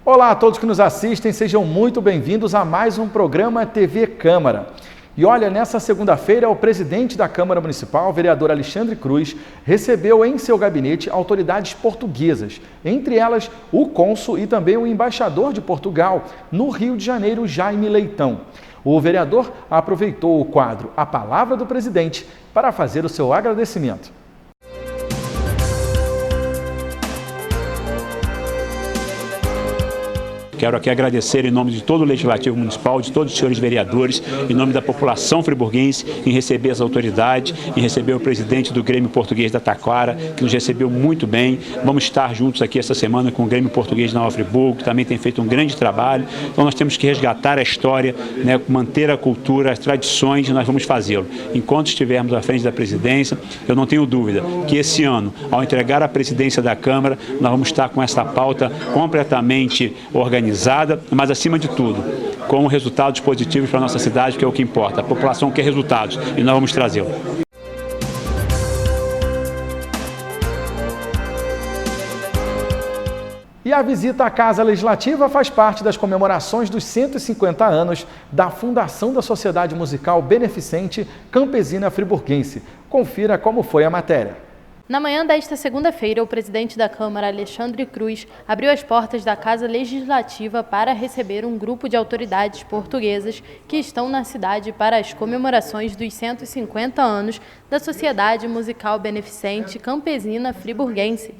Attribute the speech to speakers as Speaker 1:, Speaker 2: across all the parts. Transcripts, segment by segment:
Speaker 1: Olá a todos que nos assistem, sejam muito bem-vindos a mais um programa TV Câmara. E olha, nessa segunda-feira, o presidente da Câmara Municipal, o vereador Alexandre Cruz, recebeu em seu gabinete autoridades portuguesas, entre elas o cônsul e também o embaixador de Portugal no Rio de Janeiro, Jaime Leitão. O vereador aproveitou o quadro A Palavra do Presidente para fazer o seu agradecimento.
Speaker 2: Quero aqui agradecer em nome de todo o Legislativo Municipal, de todos os senhores vereadores, em nome da população friburguense, em receber as autoridades, em receber o presidente do Grêmio Português da Taquara, que nos recebeu muito bem. Vamos estar juntos aqui essa semana com o Grêmio Português de Nova Friburgo, que também tem feito um grande trabalho. Então nós temos que resgatar a história, né, manter a cultura, as tradições, e nós vamos fazê-lo. Enquanto estivermos à frente da presidência, eu não tenho dúvida que esse ano, ao entregar a presidência da Câmara, nós vamos estar com essa pauta completamente organizada, mas acima de tudo, com resultados positivos para a nossa cidade, que é o que importa. A população quer resultados e nós vamos trazê-los.
Speaker 1: E a visita à Casa Legislativa faz parte das comemorações dos 150 anos da fundação da Sociedade Musical Beneficente Campesina Friburguense. Confira como foi a matéria.
Speaker 3: Na manhã desta segunda-feira, o presidente da Câmara, Alexandre Cruz, abriu as portas da Casa Legislativa para receber um grupo de autoridades portuguesas que estão na cidade para as comemorações dos 150 anos da Sociedade Musical Beneficente Campesina Friburguense.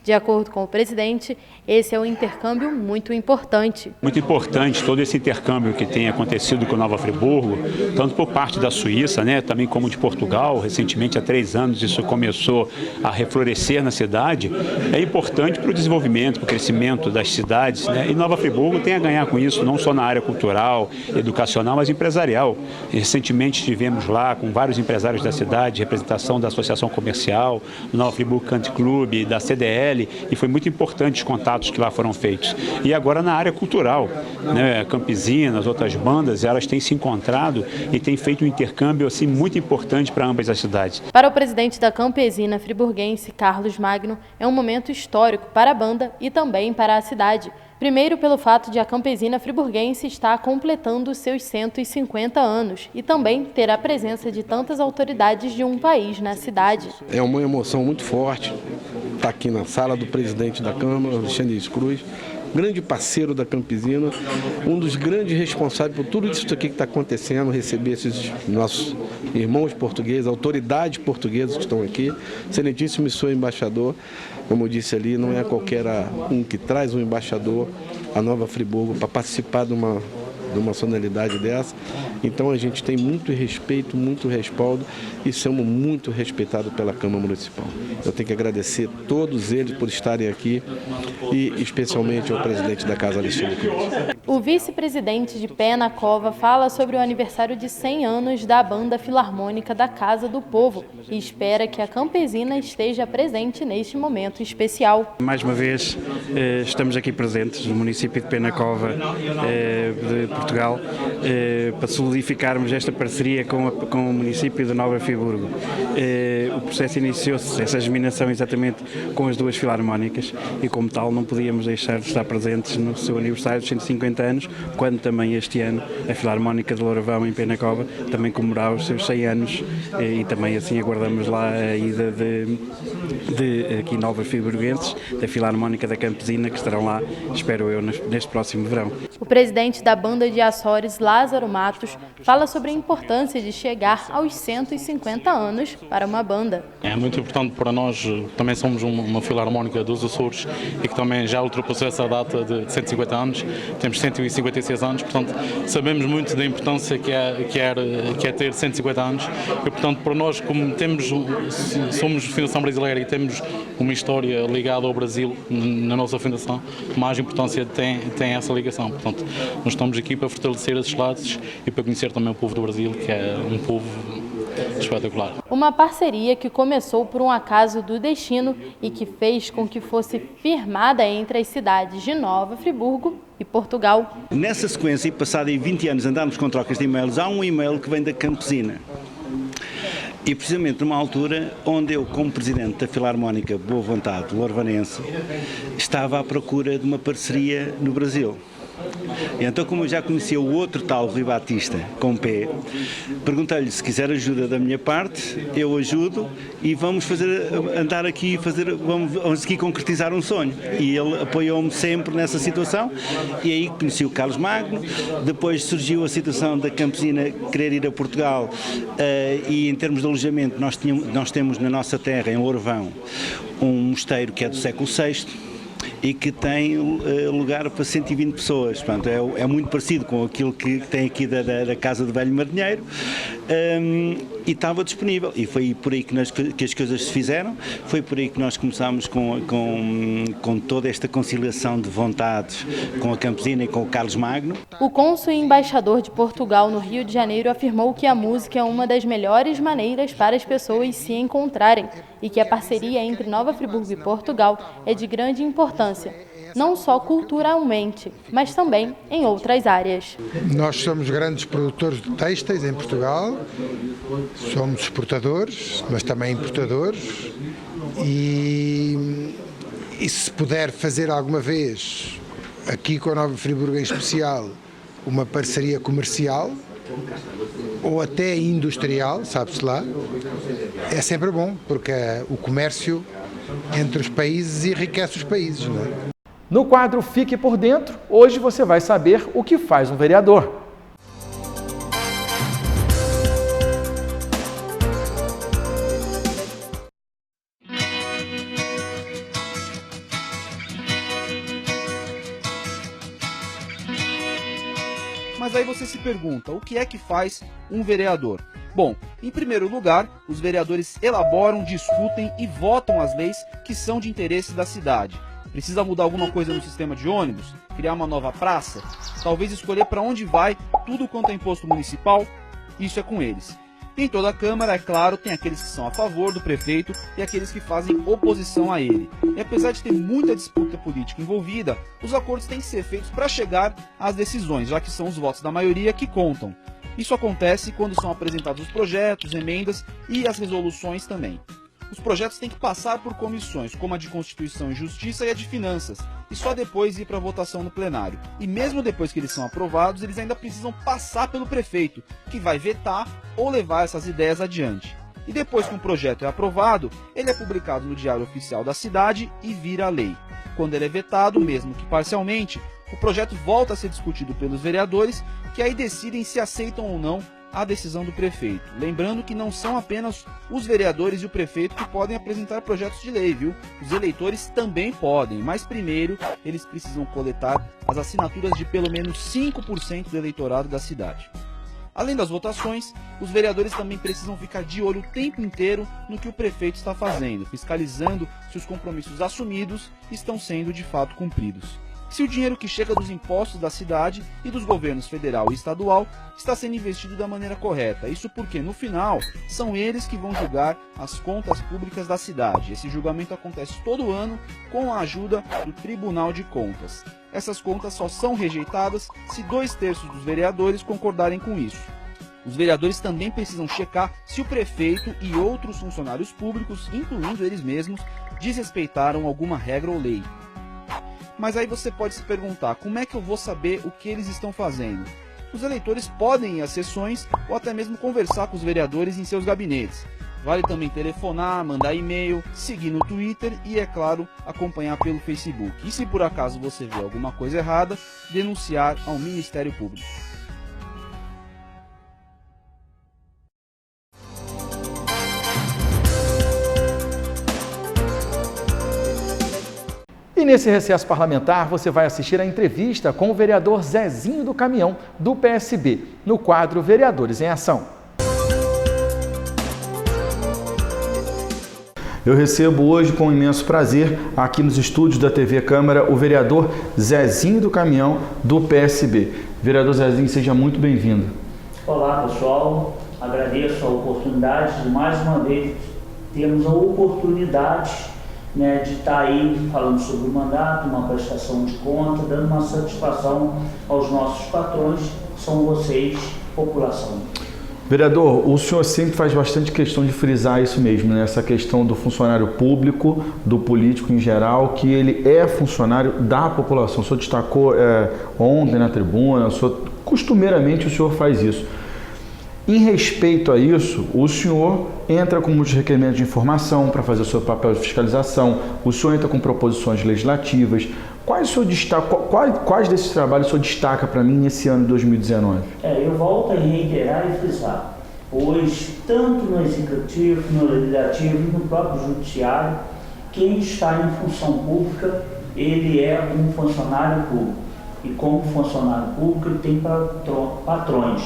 Speaker 3: De acordo com o presidente, esse é um intercâmbio muito importante.
Speaker 2: Muito importante todo esse intercâmbio que tem acontecido com Nova Friburgo, tanto por parte da Suíça, né, também como de Portugal. Recentemente, há 3 anos, isso começou a reflorescer na cidade. É importante para o desenvolvimento, para o crescimento das cidades, né, e Nova Friburgo tem a ganhar com isso, não só na área cultural, educacional, mas empresarial. Recentemente estivemos lá com vários empresários da cidade, representação da Associação Comercial, do Nova Friburgo Country Club, da CDL, e foi muito importante os contatos que lá foram feitos. E agora na área cultural, né, Campesina, as outras bandas, elas têm se encontrado e têm feito um intercâmbio assim, muito importante para ambas as cidades.
Speaker 3: Para o presidente da Campesina Friburguense, Carlos Magno, é um momento histórico para a banda e também para a cidade. Primeiro, pelo fato de a Campesina Friburguense estar completando seus 150 anos e também ter a presença de tantas autoridades de um país na cidade.
Speaker 4: É uma emoção muito forte estar aqui na sala do presidente da Câmara, Alexandre Cruz, grande parceiro da Campesina, um dos grandes responsáveis por tudo isso aqui que está acontecendo, receber esses nossos irmãos portugueses, autoridades portuguesas que estão aqui, excelentíssimo senhor embaixador. Como eu disse ali, não é qualquer um que traz um embaixador a Nova Friburgo para participar de uma solenidade dessa. Então a gente tem muito respeito, muito respaldo e somos muito respeitados pela Câmara Municipal. Eu tenho que agradecer a todos eles por estarem aqui e especialmente ao presidente da Casa, Alexandre Cruz.
Speaker 3: O vice-presidente de Pé na Cova fala sobre o aniversário de 100 anos da Banda Filarmônica da Casa do Povo e espera que a Campesina esteja presente neste momento especial.
Speaker 5: Mais uma vez estamos aqui presentes no município de Pé na Cova de Portugal para solidificarmos esta parceria com o município de Nova Friburgo. O processo iniciou-se, essa germinação exatamente com as duas filarmónicas e como tal não podíamos deixar de estar presentes no seu aniversário de 150 anos, quando também este ano a Filarmónica de Louravão em Pé na Cova também comemorará os seus 100 anos e também assim aguardamos lá a ida de aqui Nova Friburguenses, da Filarmónica da Campesina, que estarão lá, espero eu, neste próximo verão.
Speaker 3: O presidente da Banda de Açores, Lázaro Matos, fala sobre a importância de chegar aos 150 anos para uma banda.
Speaker 6: É muito importante para nós, também somos uma filarmónica dos Açores e que também já ultrapassou essa data de 150 anos, temos 156 anos, portanto sabemos muito da importância que é ter 150 anos e portanto para nós, como somos Fundação Brasileira e temos uma história ligada ao Brasil na nossa fundação, mais importância tem essa ligação. Portanto, nós estamos aqui para fortalecer esses laços e para conhecer também o povo do Brasil, que é um povo espetacular.
Speaker 3: Uma parceria que começou por um acaso do destino e que fez com que fosse firmada entre as cidades de Nova Friburgo e Portugal.
Speaker 7: Nessa sequência, e passado em 20 anos andarmos com trocas de e-mails, há um e-mail que vem da Campesina. E precisamente numa altura onde eu, como presidente da Filarmónica Boa Vontade Louvanense, estava à procura de uma parceria no Brasil. E então, como eu já conhecia o outro tal Rui Batista, com P, perguntei-lhe se quiser ajuda da minha parte, eu ajudo e vamos vamos aqui concretizar um sonho. E ele apoiou-me sempre nessa situação, e aí conheci o Carlos Magno. Depois surgiu a situação da Campesina querer ir a Portugal, e em termos de alojamento nós temos na nossa terra, em Lourvão, um mosteiro que é do século VI, e que tem lugar para 120 pessoas. Portanto, é muito parecido com aquilo que tem aqui da Casa do Velho Marinheiro, e estava disponível. E foi por aí que as coisas se fizeram, foi por aí que nós começámos com toda esta conciliação de vontades com a Campesina e com o Carlos Magno.
Speaker 3: O cônsul e embaixador de Portugal no Rio de Janeiro afirmou que a música é uma das melhores maneiras para as pessoas se encontrarem e que a parceria entre Nova Friburgo e Portugal é de grande importância, não só culturalmente, mas também em outras áreas.
Speaker 8: Nós somos grandes produtores de têxteis em Portugal, somos exportadores, mas também importadores, e se puder fazer alguma vez, aqui com a Nova Friburgo em especial, uma parceria comercial, ou até industrial, sabe-se lá, é sempre bom, porque o comércio entre os países enriquece os países, não é?
Speaker 1: No quadro Fique por Dentro, hoje você vai saber o que faz um vereador.
Speaker 9: Mas aí você se pergunta, o que é que faz um vereador? Bom, em primeiro lugar, os vereadores elaboram, discutem e votam as leis que são de interesse da cidade. Precisa mudar alguma coisa no sistema de ônibus? Criar uma nova praça? Talvez escolher para onde vai tudo quanto é imposto municipal? Isso é com eles. Em toda a Câmara, é claro, tem aqueles que são a favor do prefeito e aqueles que fazem oposição a ele. E apesar de ter muita disputa política envolvida, os acordos têm que ser feitos para chegar às decisões, já que são os votos da maioria que contam. Isso acontece quando são apresentados os projetos, emendas e as resoluções também. Os projetos têm que passar por comissões, como a de Constituição e Justiça e a de Finanças, e só depois ir para a votação no plenário. E mesmo depois que eles são aprovados, eles ainda precisam passar pelo prefeito, que vai vetar ou levar essas ideias adiante. E depois que um projeto é aprovado, ele é publicado no Diário Oficial da cidade e vira lei. Quando ele é vetado, mesmo que parcialmente, o projeto volta a ser discutido pelos vereadores, que aí decidem se aceitam ou não a decisão do prefeito. Lembrando que não são apenas os vereadores e o prefeito que podem apresentar projetos de lei, viu? Os eleitores também podem, mas primeiro eles precisam coletar as assinaturas de pelo menos 5% do eleitorado da cidade. Além das votações, os vereadores também precisam ficar de olho o tempo inteiro no que o prefeito está fazendo, fiscalizando se os compromissos assumidos estão sendo de fato cumpridos. Se o dinheiro que chega dos impostos da cidade e dos governos federal e estadual está sendo investido da maneira correta. Isso porque, no final, são eles que vão julgar as contas públicas da cidade. Esse julgamento acontece todo ano com a ajuda do Tribunal de Contas. Essas contas só são rejeitadas se 2/3 dos vereadores concordarem com isso. Os vereadores também precisam checar se o prefeito e outros funcionários públicos, incluindo eles mesmos, desrespeitaram alguma regra ou lei. Mas aí você pode se perguntar, como é que eu vou saber o que eles estão fazendo? Os eleitores podem ir às sessões ou até mesmo conversar com os vereadores em seus gabinetes. Vale também telefonar, mandar e-mail, seguir no Twitter e, é claro, acompanhar pelo Facebook. E se por acaso você vê alguma coisa errada, denunciar ao Ministério Público.
Speaker 1: E nesse recesso parlamentar, você vai assistir a entrevista com o vereador Zezinho do Caminhão, do PSB, no quadro Vereadores em Ação. Eu recebo hoje com imenso prazer, aqui nos estúdios da TV Câmara, o vereador Zezinho do Caminhão, do PSB. Vereador Zezinho, seja muito bem-vindo.
Speaker 10: Olá, pessoal. Agradeço a oportunidade de mais uma vez termos a oportunidade de estar aí falando sobre o mandato, uma prestação de conta, dando uma satisfação aos nossos patrões, que são vocês, população.
Speaker 1: Vereador, o senhor sempre faz bastante questão de frisar isso mesmo, né? Essa questão do funcionário público, do político em geral, que ele é funcionário da população. O senhor destacou ontem na tribuna, costumeiramente o senhor faz isso. Em respeito a isso, o senhor entra com muitos requerimentos de informação para fazer o seu papel de fiscalização, o senhor entra com proposições legislativas. Quais desses trabalhos o senhor destaca para mim nesse ano de 2019?
Speaker 10: Eu volto a reiterar e frisar, pois tanto no Executivo, no Legislativo e no próprio Judiciário, quem está em função pública, ele é um funcionário público. E como funcionário público, ele tem patrões.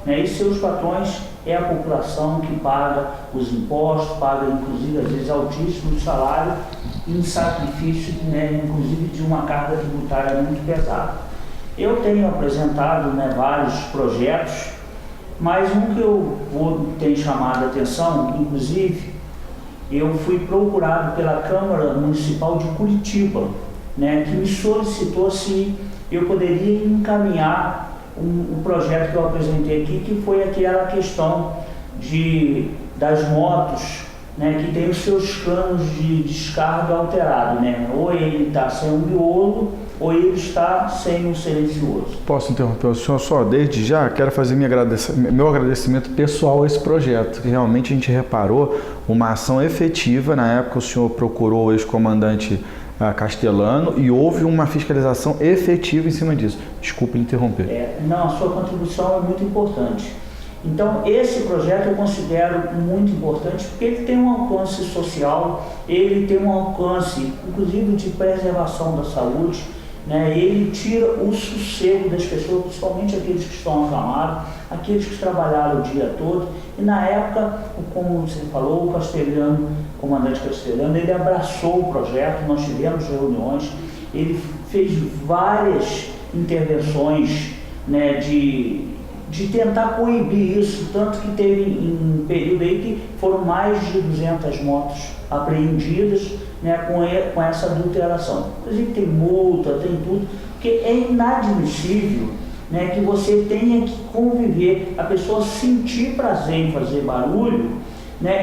Speaker 10: E seus patrões é a população que paga os impostos, paga inclusive às vezes altíssimo salário em sacrifício, inclusive de uma carga tributária muito pesada. Eu tenho apresentado vários projetos, mas um que eu tenho chamado a atenção, inclusive, eu fui procurado pela Câmara Municipal de Curitiba, que me solicitou se eu poderia encaminhar um projeto que eu apresentei aqui, que foi aquela questão das motos, que tem os seus canos de descarga alterados, ou ele está sem um miolo, ou ele está sem um silencioso.
Speaker 1: Posso interromper o senhor só? Desde já quero fazer meu agradecimento pessoal a esse projeto, que realmente a gente reparou uma ação efetiva. Na época o senhor procurou o ex-comandante Castelano e houve uma fiscalização efetiva em cima disso. Desculpe interromper.
Speaker 10: Não, a sua contribuição é muito importante. Então, esse projeto eu considero muito importante porque ele tem um alcance social, ele tem um alcance, inclusive, de preservação da saúde, ele tira o sossego das pessoas, principalmente aqueles que estão acamados, aqueles que trabalharam o dia todo. E na época, como você falou, o comandante Castelano, ele abraçou o projeto, nós tivemos reuniões, ele fez várias intervenções de tentar coibir isso, tanto que teve um período aí que foram mais de 200 motos apreendidas com essa adulteração. Inclusive tem multa, tem tudo, porque é inadmissível que você tenha que conviver, a pessoa sentir prazer em fazer barulho,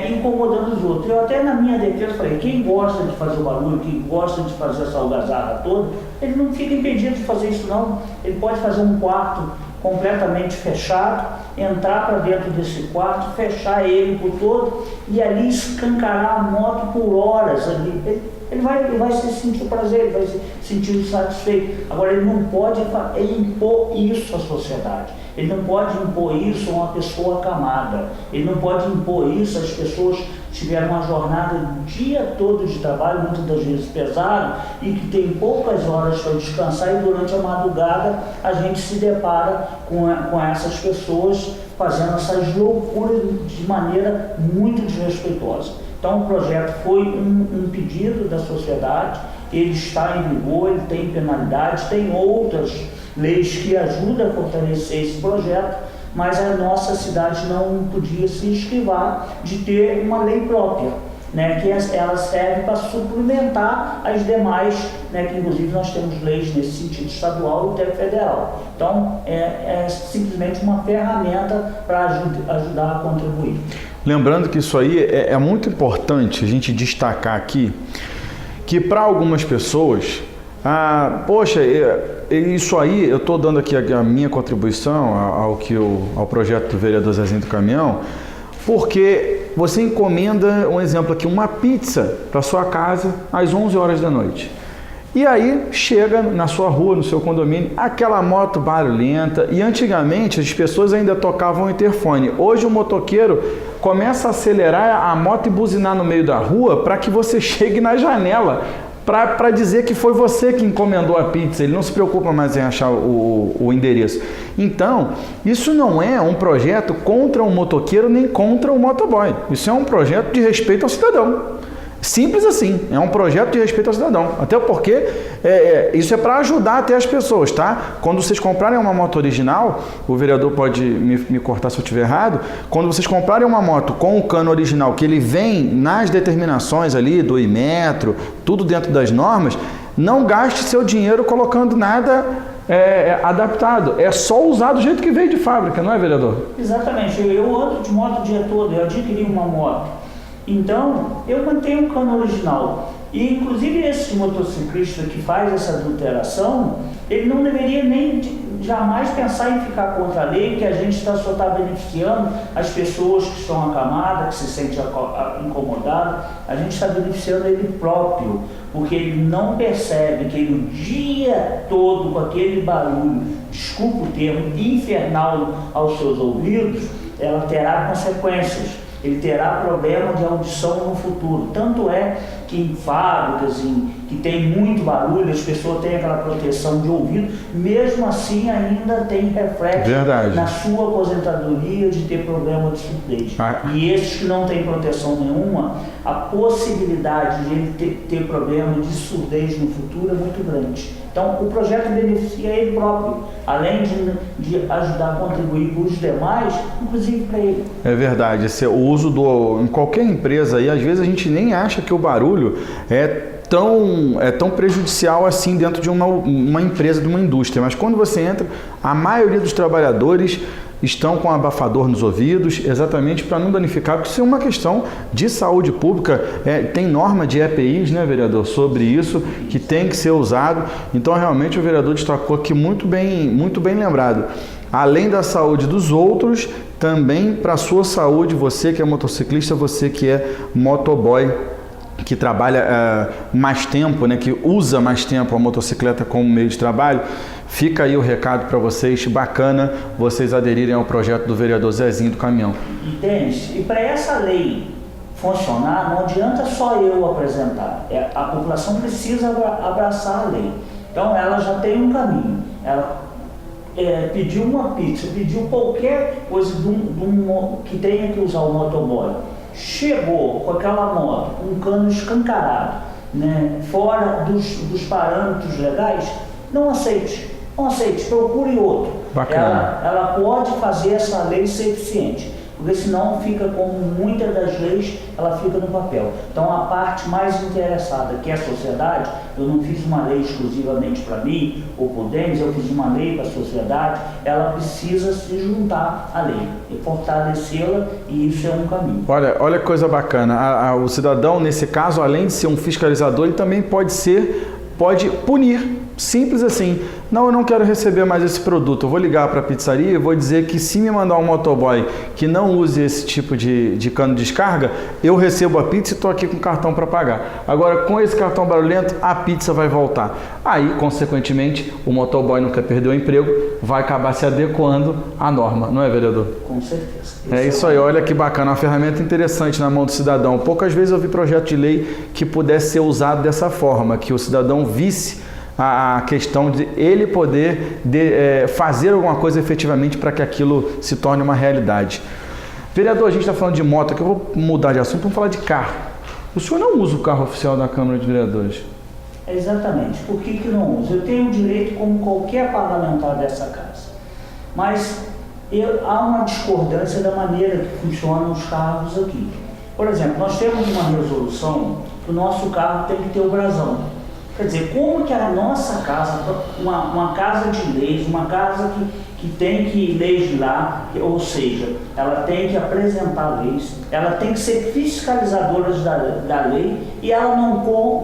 Speaker 10: incomodando os outros. Eu até na minha defesa falei, quem gosta de fazer o barulho, quem gosta de fazer essa algazarra toda, ele não fica impedido de fazer isso não. Ele pode fazer um quarto completamente fechado, entrar para dentro desse quarto, fechar ele por todo e ali escancarar a moto por horas ali. Ele vai se sentir prazer, ele vai se sentir satisfeito. Agora, ele não pode impor isso à sociedade. Ele não pode impor isso a uma pessoa acamada. Ele não pode impor isso às pessoas que tiveram uma jornada o dia todo de trabalho, muitas das vezes pesado, e que tem poucas horas para descansar, e durante a madrugada a gente se depara com essas pessoas fazendo essas loucuras de maneira muito desrespeitosa. Então o projeto foi um pedido da sociedade, ele está em vigor, ele tem penalidades, tem outras leis que ajudam a fortalecer esse projeto, mas a nossa cidade não podia se esquivar de ter uma lei própria, que ela serve para suplementar as demais, que inclusive nós temos leis nesse sentido estadual e até federal. Então é simplesmente uma ferramenta para ajudar a contribuir.
Speaker 1: Lembrando que isso aí é muito importante a gente destacar aqui, que para algumas pessoas, poxa, isso aí, eu estou dando aqui a minha contribuição ao projeto do vereador Zezinho do Caminhão, porque você encomenda, um exemplo aqui, uma pizza para sua casa às 11 horas da noite. E aí chega na sua rua, no seu condomínio, aquela moto barulhenta, e antigamente as pessoas ainda tocavam o interfone. Hoje o motoqueiro começa a acelerar a moto e buzinar no meio da rua para que você chegue na janela, para dizer que foi você que encomendou a pizza. Ele não se preocupa mais em achar o endereço. Então, isso não é um projeto contra o motoqueiro nem contra o motoboy. Isso é um projeto de respeito ao cidadão. Simples assim, é um projeto de respeito ao cidadão. Até porque isso é para ajudar até as pessoas, tá? Quando vocês comprarem uma moto original, o vereador pode me cortar se eu estiver errado, quando vocês comprarem uma moto com o cano original, que ele vem nas determinações ali do Imetro, tudo dentro das normas, não gaste seu dinheiro colocando nada adaptado, é só usar do jeito que veio de fábrica, não é, vereador?
Speaker 10: Exatamente, eu ando de moto o dia todo, eu adquiri uma moto, então eu mantenho o cano original. E inclusive esse motociclista que faz essa adulteração, ele não deveria nem jamais pensar em ficar contra a lei, que a gente só está beneficiando as pessoas que estão acamadas, que se sentem incomodadas, a gente está beneficiando ele próprio, porque ele não percebe que ele o dia todo com aquele barulho, desculpa o termo, infernal aos seus ouvidos, ela terá consequências. Ele terá problema de audição no futuro. Tanto é que em fábricas que tem muito barulho, as pessoas têm aquela proteção de ouvido, mesmo assim ainda tem reflexo na sua aposentadoria de ter problema de surdez. E esses que não têm proteção nenhuma, a possibilidade de ele ter problema de surdez no futuro é muito grande. Então, o projeto beneficia ele próprio, além de ajudar a contribuir para os demais, inclusive para ele. É verdade, o uso em qualquer empresa aí, às vezes a gente nem acha que o barulho é tão prejudicial assim dentro de uma empresa, de uma indústria, mas quando você entra, a maioria dos trabalhadores estão com abafador nos ouvidos, exatamente para não danificar, porque isso é uma questão de saúde pública, tem norma de EPIs, né, vereador, sobre isso, que tem que ser usado. Então, realmente, o vereador destacou aqui muito bem lembrado. Além da saúde dos outros, também para a sua saúde, você que é motociclista, você que é motoboy, que trabalha mais tempo, né, que usa mais tempo a motocicleta como meio de trabalho, fica aí o recado para vocês, bacana vocês aderirem ao projeto do vereador Zezinho do Caminhão. Entende? E para essa lei funcionar, não adianta só eu apresentar, a população precisa abraçar a lei. Então ela já tem um caminho, ela pediu uma pizza, pediu qualquer coisa que tenha que usar o motoboy. Chegou com aquela moto, com um cano escancarado, né, fora dos parâmetros legais, não aceite, procure outro. Ela pode fazer essa lei ser eficiente, porque senão fica como muitas das leis, ela fica no papel. Então a parte mais interessada, que é a sociedade, eu não fiz uma lei exclusivamente para mim, ou por Denis, eu fiz uma lei para a sociedade, ela precisa se juntar à lei, e fortalecê-la, e isso é um caminho. Olha que coisa bacana, o cidadão, nesse caso, além de ser um fiscalizador, ele também pode punir, simples assim. Não, eu não quero receber mais esse produto, eu vou ligar para a pizzaria e vou dizer que se me mandar um motoboy que não use esse tipo de cano de descarga, eu recebo a pizza e estou aqui com cartão para pagar. Agora, com esse cartão barulhento, a pizza vai voltar. Aí, consequentemente, o motoboy não quer perder o emprego, vai acabar se adequando à norma, não é, vereador? Com certeza. É isso aí, olha que bacana, uma ferramenta interessante na mão do cidadão. Poucas vezes eu vi projeto de lei que pudesse ser usado dessa forma, que o cidadão visse a questão de ele poder fazer alguma coisa efetivamente para que aquilo se torne uma realidade. Vereador, a gente está falando de moto, aqui eu vou mudar de assunto, vamos falar de carro. O senhor não usa o carro oficial da Câmara de Vereadores? Exatamente. Por que não uso? Eu tenho o direito como qualquer parlamentar dessa casa. Mas há uma discordância da maneira que funcionam os carros aqui. Por exemplo, nós temos uma resolução que o nosso carro tem que ter o brasão. Quer dizer, como que a nossa casa, uma casa de leis, uma casa que tem que legislar, ou seja, ela tem que apresentar leis, ela tem que ser fiscalizadora da lei e ela não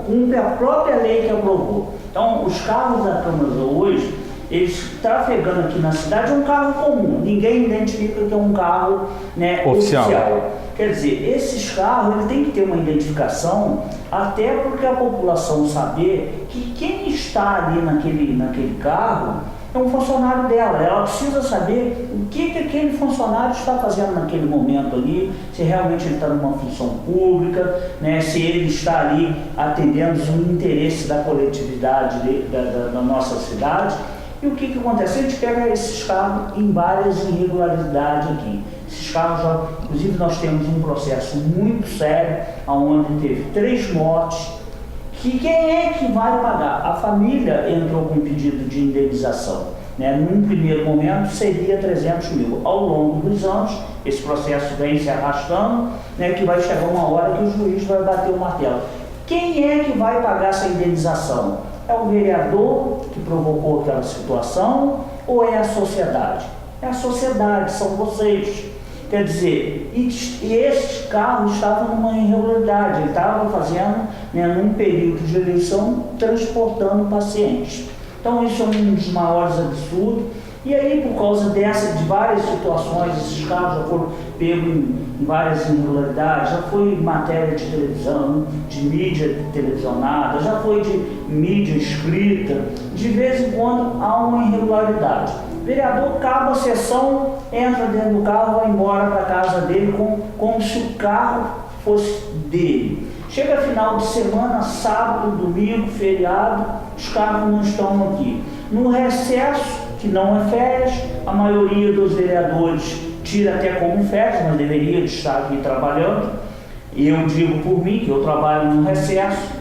Speaker 10: cumpre a própria lei que aprovou. Então, os carros da Câmara hoje, eles trafegando aqui na cidade, é um carro comum, ninguém identifica que é um carro, né, oficial. Quer dizer, esses carros têm que ter uma identificação, até porque a população saber que quem está ali naquele carro é um funcionário dela. Ela precisa saber o que aquele funcionário está fazendo naquele momento ali, se realmente ele está numa função pública, né, se ele está ali atendendo o interesse da coletividade da nossa cidade. E o que acontece? A gente pega esses carros em várias irregularidades aqui. Esses carros, inclusive nós temos um processo muito sério, onde teve 3 mortes, que quem é que vai pagar? A família entrou com um pedido de indenização. Né? Num primeiro momento seria 300 mil. Ao longo dos anos, esse processo vem se arrastando, né, que vai chegar uma hora que o juiz vai bater o martelo. Quem é que vai pagar essa indenização? É o vereador que provocou aquela situação ou é a sociedade? É a sociedade, são vocês. Quer dizer, e este carro estava numa irregularidade, ele estava fazendo, né, num período de eleição, transportando pacientes. Então isso é um dos maiores absurdos. E aí, por causa de várias situações, esses carros já foram pegos em várias irregularidades, já foi matéria de televisão, de mídia televisionada, já foi de mídia escrita. De vez em quando há uma irregularidade. O vereador acaba a sessão, entra dentro do carro, vai embora para a casa dele como se o carro fosse dele. Chega final de semana, sábado, domingo, feriado, os carros não estão aqui. No recesso, que não é férias, a maioria dos vereadores tira até como férias, mas deveria estar aqui trabalhando. Eu digo por mim, que eu trabalho no recesso,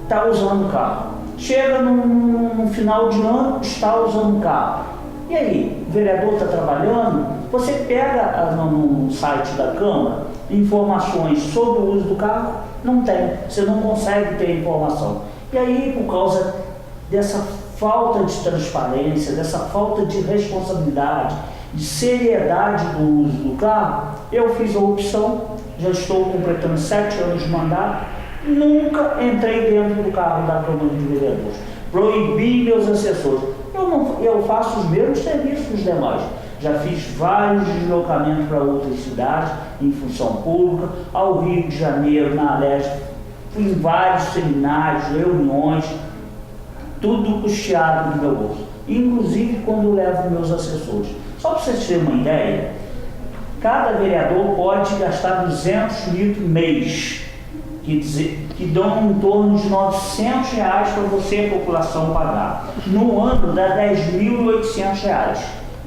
Speaker 10: está usando o carro. Chega no final de ano, está usando o carro. E aí, o vereador está trabalhando, você pega no site da Câmara informações sobre o uso do carro, não tem, você não consegue ter informação. E aí, por causa dessa falta de transparência, dessa falta de responsabilidade, de seriedade do uso do carro, eu fiz a opção, já estou completando 7 anos de mandato, nunca entrei dentro do carro da Câmara de Vereadores, proibi meus assessores. Eu faço os mesmos serviços dos demais. Já fiz vários deslocamentos para outras cidades, em função pública, ao Rio de Janeiro, na Aleste, fui em vários seminários, reuniões, tudo custeado do meu bolso, inclusive quando eu levo meus assessores. Só para vocês terem uma ideia, cada vereador pode gastar 200 litros mês, que dão em torno de R$900 para você, população, pagar. No ano dá R$10.800.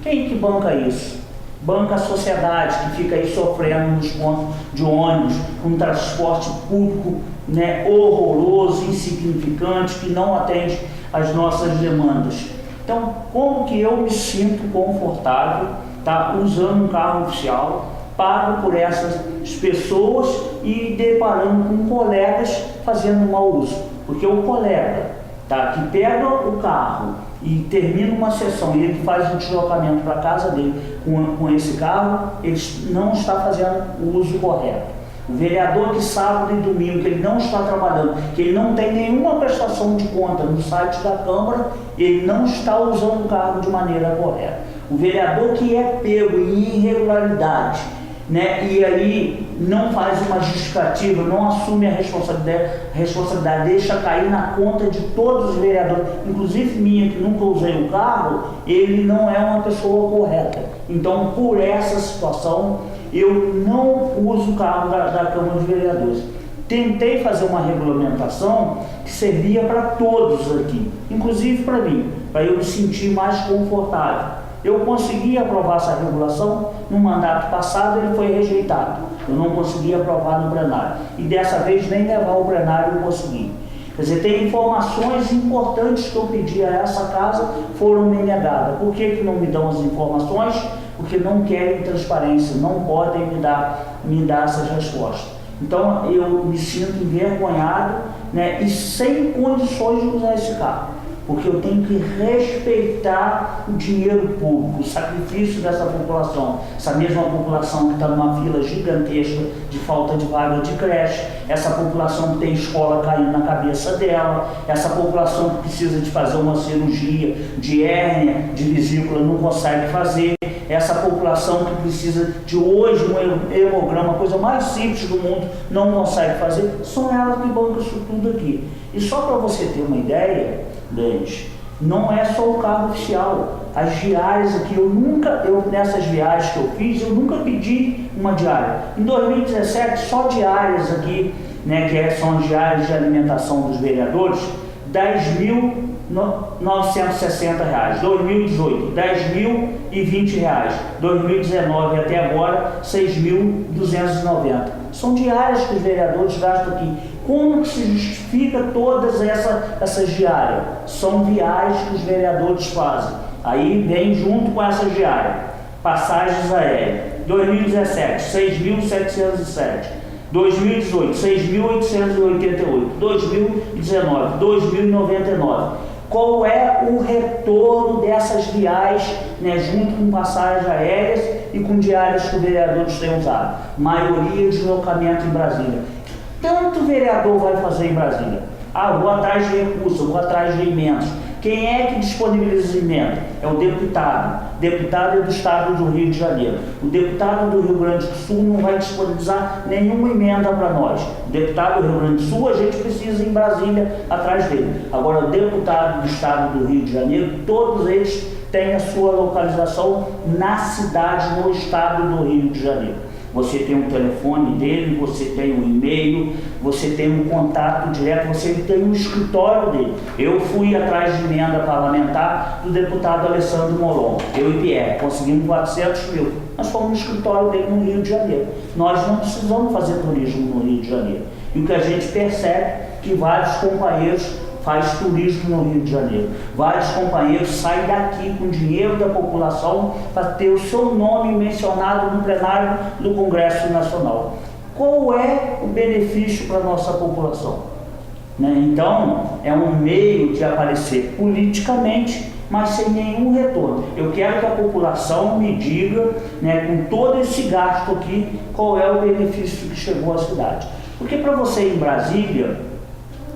Speaker 10: Quem que banca isso? Banca a sociedade, que fica aí sofrendo nos pontos de ônibus, um transporte público, né, horroroso, insignificante, que não atende às nossas demandas. Então, como que eu me sinto confortável, tá, usando um carro oficial, pago por essas pessoas e deparando com colegas fazendo mau uso? Porque o colega, tá, que pega o carro e termina uma sessão e ele faz um deslocamento para a casa dele com esse carro, ele não está fazendo o uso correto. O vereador que sábado e domingo, que ele não está trabalhando, que ele não tem nenhuma prestação de conta no site da Câmara, ele não está usando o carro de maneira correta. O vereador que é pego em irregularidade, né, e aí não faz uma justificativa, não assume a responsabilidade, deixa cair na conta de todos os vereadores, inclusive minha, que nunca usei o carro, ele não é uma pessoa correta. Então, por essa situação, eu não uso o carro da Câmara de Vereadores. Tentei fazer uma regulamentação que servia para todos aqui, inclusive para mim, para eu me sentir mais confortável. Eu consegui aprovar essa regulação, no mandato passado ele foi rejeitado. Eu não consegui aprovar no plenário. E dessa vez nem levar o plenário eu consegui. Quer dizer, tem informações importantes que eu pedi a essa casa, foram me negadas. Por que não me dão as informações? Porque não querem transparência, não podem me dar essas respostas. Então eu me sinto envergonhado, né, e sem condições de usar esse carro. Porque eu tenho que respeitar o dinheiro público, o sacrifício dessa população, essa mesma população que está numa fila gigantesca de falta de vaga de creche, essa população que tem escola caindo na cabeça dela, essa população que precisa de fazer uma cirurgia de hérnia, de vesícula, não consegue fazer, essa população que precisa de hoje um hemograma, a coisa mais simples do mundo, não consegue fazer, são elas que bancam isso tudo aqui. E só para você ter uma ideia, Denis, não é só o carro oficial. As diárias aqui, nessas viagens que eu fiz, eu nunca pedi uma diária. Em 2017, só diárias aqui, né, que são as diárias de alimentação dos vereadores, R$10.960. 2018, R$10.020. 2019 até agora, R$6.290. São diárias que os vereadores gastam aqui. Como que se justifica todas essas diárias? São viagens que os vereadores fazem. Aí vem junto com essas diárias. Passagens aéreas. 2017, 6.707. 2018, 6.888. 2019, 2.099. Qual é o retorno dessas viagens, né, junto com passagens aéreas e com diárias que os vereadores têm usado? Maioria de deslocamento em Brasília. Tanto o vereador vai fazer em Brasília. Vou atrás de recursos, vou atrás de emendas. Quem é que disponibiliza as emendas? É o deputado. O deputado é do estado do Rio de Janeiro. O deputado do Rio Grande do Sul não vai disponibilizar nenhuma emenda para nós. O deputado do Rio Grande do Sul, a gente precisa ir em Brasília atrás dele. Agora, o deputado do estado do Rio de Janeiro, todos eles têm a sua localização na cidade, no estado do Rio de Janeiro. Você tem um telefone dele, você tem um e-mail, você tem um contato direto, você tem um escritório dele. Eu fui atrás de emenda parlamentar do deputado Alessandro Molon, eu e Pierre, conseguimos 400 mil. Nós fomos no escritório dele no Rio de Janeiro. Nós não precisamos fazer turismo no Rio de Janeiro. E o que a gente percebe é que vários companheiros faz turismo no Rio de Janeiro. Vários companheiros saem daqui com dinheiro da população para ter o seu nome mencionado no plenário do Congresso Nacional. Qual é o benefício para a nossa população? Né? Então, é um meio de aparecer politicamente, mas sem nenhum retorno. Eu quero que a população me diga, né, com todo esse gasto aqui, qual é o benefício que chegou à cidade. Porque para você ir em Brasília,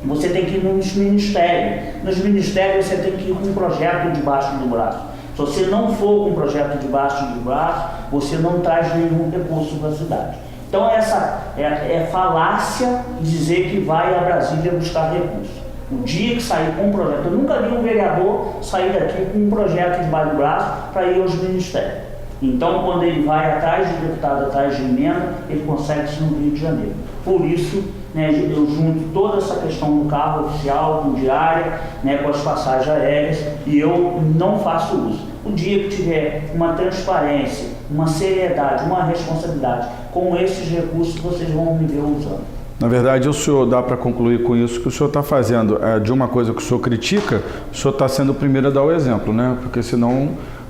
Speaker 10: você tem que ir nos ministérios. Nos ministérios você tem que ir com um projeto debaixo do braço. Se você não for com um projeto debaixo do braço, você não traz nenhum recurso para a cidade. Então essa é falácia dizer que vai a Brasília buscar recursos. O dia que sair com um projeto, eu nunca vi um vereador sair daqui com um projeto debaixo do braço para ir aos ministérios. Então, quando ele vai atrás de deputado, atrás de emenda, ele consegue isso no Rio de Janeiro. Por isso, né, eu junto toda essa questão do carro oficial, com diária, né, com as passagens aéreas, e eu não faço uso. O dia que tiver uma transparência, uma seriedade, uma responsabilidade com esses recursos, vocês vão me ver usando.
Speaker 1: Na verdade, o senhor, dá para concluir com isso, que o senhor está fazendo de uma coisa que o senhor critica, o senhor está sendo o primeiro a dar o exemplo, né? Porque senão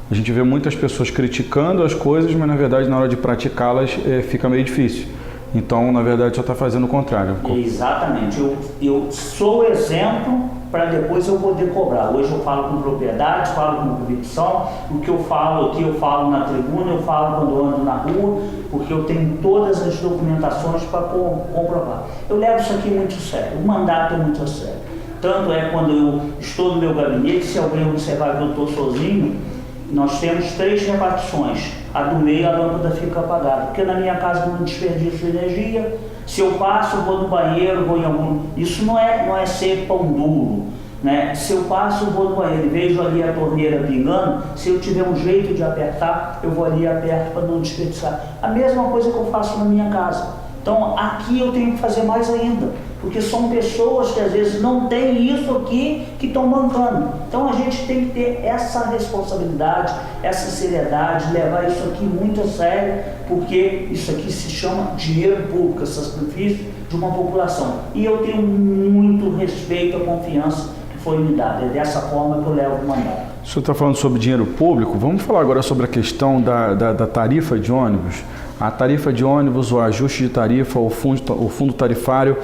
Speaker 1: a gente vê muitas pessoas criticando as coisas, mas na verdade na hora de praticá-las fica meio difícil. Então, na verdade, o senhor está fazendo o contrário.
Speaker 10: Exatamente. Eu sou exemplo para depois eu poder cobrar. Hoje eu falo com propriedade, falo com convicção. O que eu falo aqui, eu falo na tribuna, eu falo quando eu ando na rua, porque eu tenho todas as documentações para comprovar. Eu levo isso aqui muito sério. O mandato é muito sério. Tanto é quando eu estou no meu gabinete, se alguém observar que eu estou sozinho, nós temos 3 repartições. A do meio, a lâmpada fica apagada, porque na minha casa eu não desperdiço energia. Se eu passo, vou no banheiro, vou em algum... Isso não é ser pão duro, né? Se eu passo, vou no banheiro e vejo ali a torneira pingando, se eu tiver um jeito de apertar, eu vou ali e aperto para não desperdiçar. A mesma coisa que eu faço na minha casa. Então, aqui eu tenho que fazer mais ainda, porque são pessoas que às vezes não têm isso aqui que estão bancando. Então, a gente tem que ter essa responsabilidade, essa seriedade, levar isso aqui muito a sério, porque isso aqui se chama dinheiro público, esse sacrifício de uma população. E eu tenho muito respeito à confiança que foi me dada. É dessa forma que eu levo o mandato.
Speaker 1: O senhor está falando sobre dinheiro público, vamos falar agora sobre a questão da tarifa de ônibus. A tarifa de ônibus, o ajuste de tarifa, o fundo tarifário,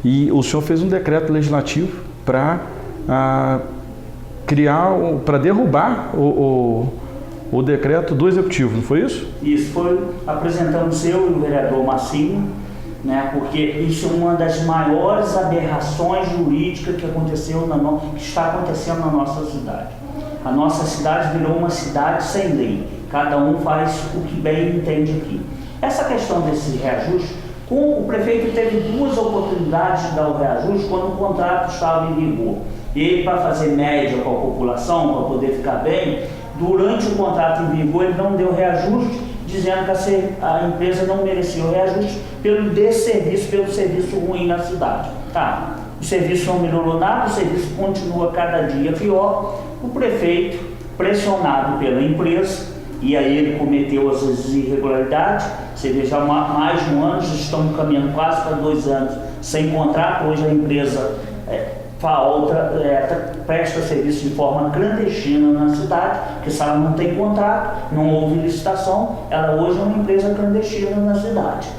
Speaker 1: e o senhor fez um decreto legislativo para para derrubar o decreto do Executivo, não foi isso?
Speaker 10: Isso foi, apresentamos eu e o vereador Massinho, né, porque isso é uma das maiores aberrações jurídicas que está acontecendo na nossa cidade. A nossa cidade virou uma cidade sem lei, cada um faz o que bem entende aqui. Essa questão desse reajuste, o prefeito teve 2 oportunidades de dar o reajuste quando o contrato estava em vigor. Ele, para fazer média com a população, para poder ficar bem, durante o contrato em vigor ele não deu reajuste, dizendo que a empresa não merecia o reajuste pelo desserviço, pelo serviço ruim na cidade. Tá, o serviço não melhorou nada, o serviço continua cada dia pior. O prefeito, pressionado pela empresa, e aí ele cometeu as irregularidades. Você vê, já há mais de um ano, já estamos caminhando quase para 2 anos sem contrato. Hoje a empresa presta serviço de forma clandestina na cidade, porque se ela não tem contrato, não houve licitação, ela hoje é uma empresa clandestina na cidade.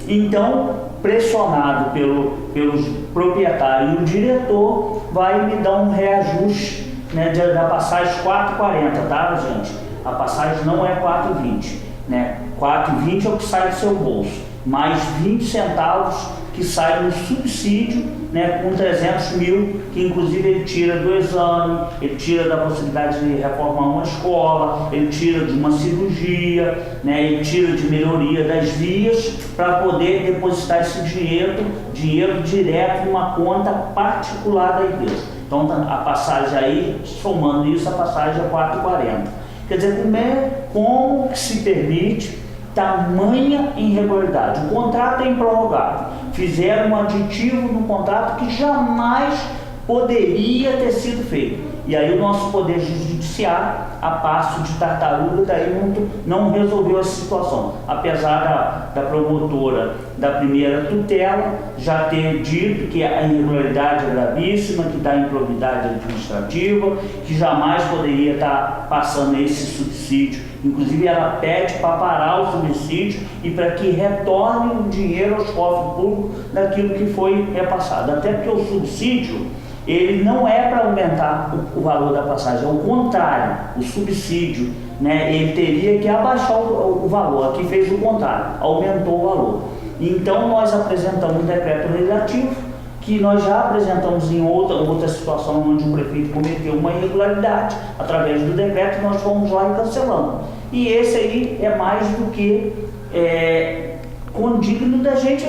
Speaker 10: Então, pressionado pelos proprietários e o diretor, vai me dar um reajuste, né, da passagem 4,40, tá, gente? A passagem não é 4,20, né? 4,20 é o que sai do seu bolso, mais 20 centavos que sai no subsídio, né, com 300 mil, que inclusive ele tira do exame, ele tira da possibilidade de reformar uma escola, ele tira de uma cirurgia, né, ele tira de melhoria das vias, para poder depositar esse dinheiro direto numa conta particular da igreja. Então a passagem aí, somando isso, a passagem é 4,40. Quer dizer, como que se permite tamanha irregularidade? O contrato é improrrogável. Fizeram um aditivo no contrato que jamais poderia ter sido feito. E aí o nosso Poder Judiciário, a passo de tartaruga, daí não resolveu essa situação. Apesar da promotora da primeira tutela já ter dito que a irregularidade é gravíssima, que dá improbidade administrativa, que jamais poderia estar passando esse subsídio. Inclusive ela pede para parar o subsídio e para que retorne o dinheiro aos cofres públicos daquilo que foi repassado. Até porque o subsídio, ele não é para aumentar o valor da passagem, ao contrário, o subsídio, né, ele teria que abaixar o valor. Aqui fez o contrário, aumentou o valor. Então nós apresentamos um decreto legislativo, que nós já apresentamos em outra situação onde o prefeito cometeu uma irregularidade, através do decreto nós fomos lá e cancelamos. E esse aí é mais do que condigno da gente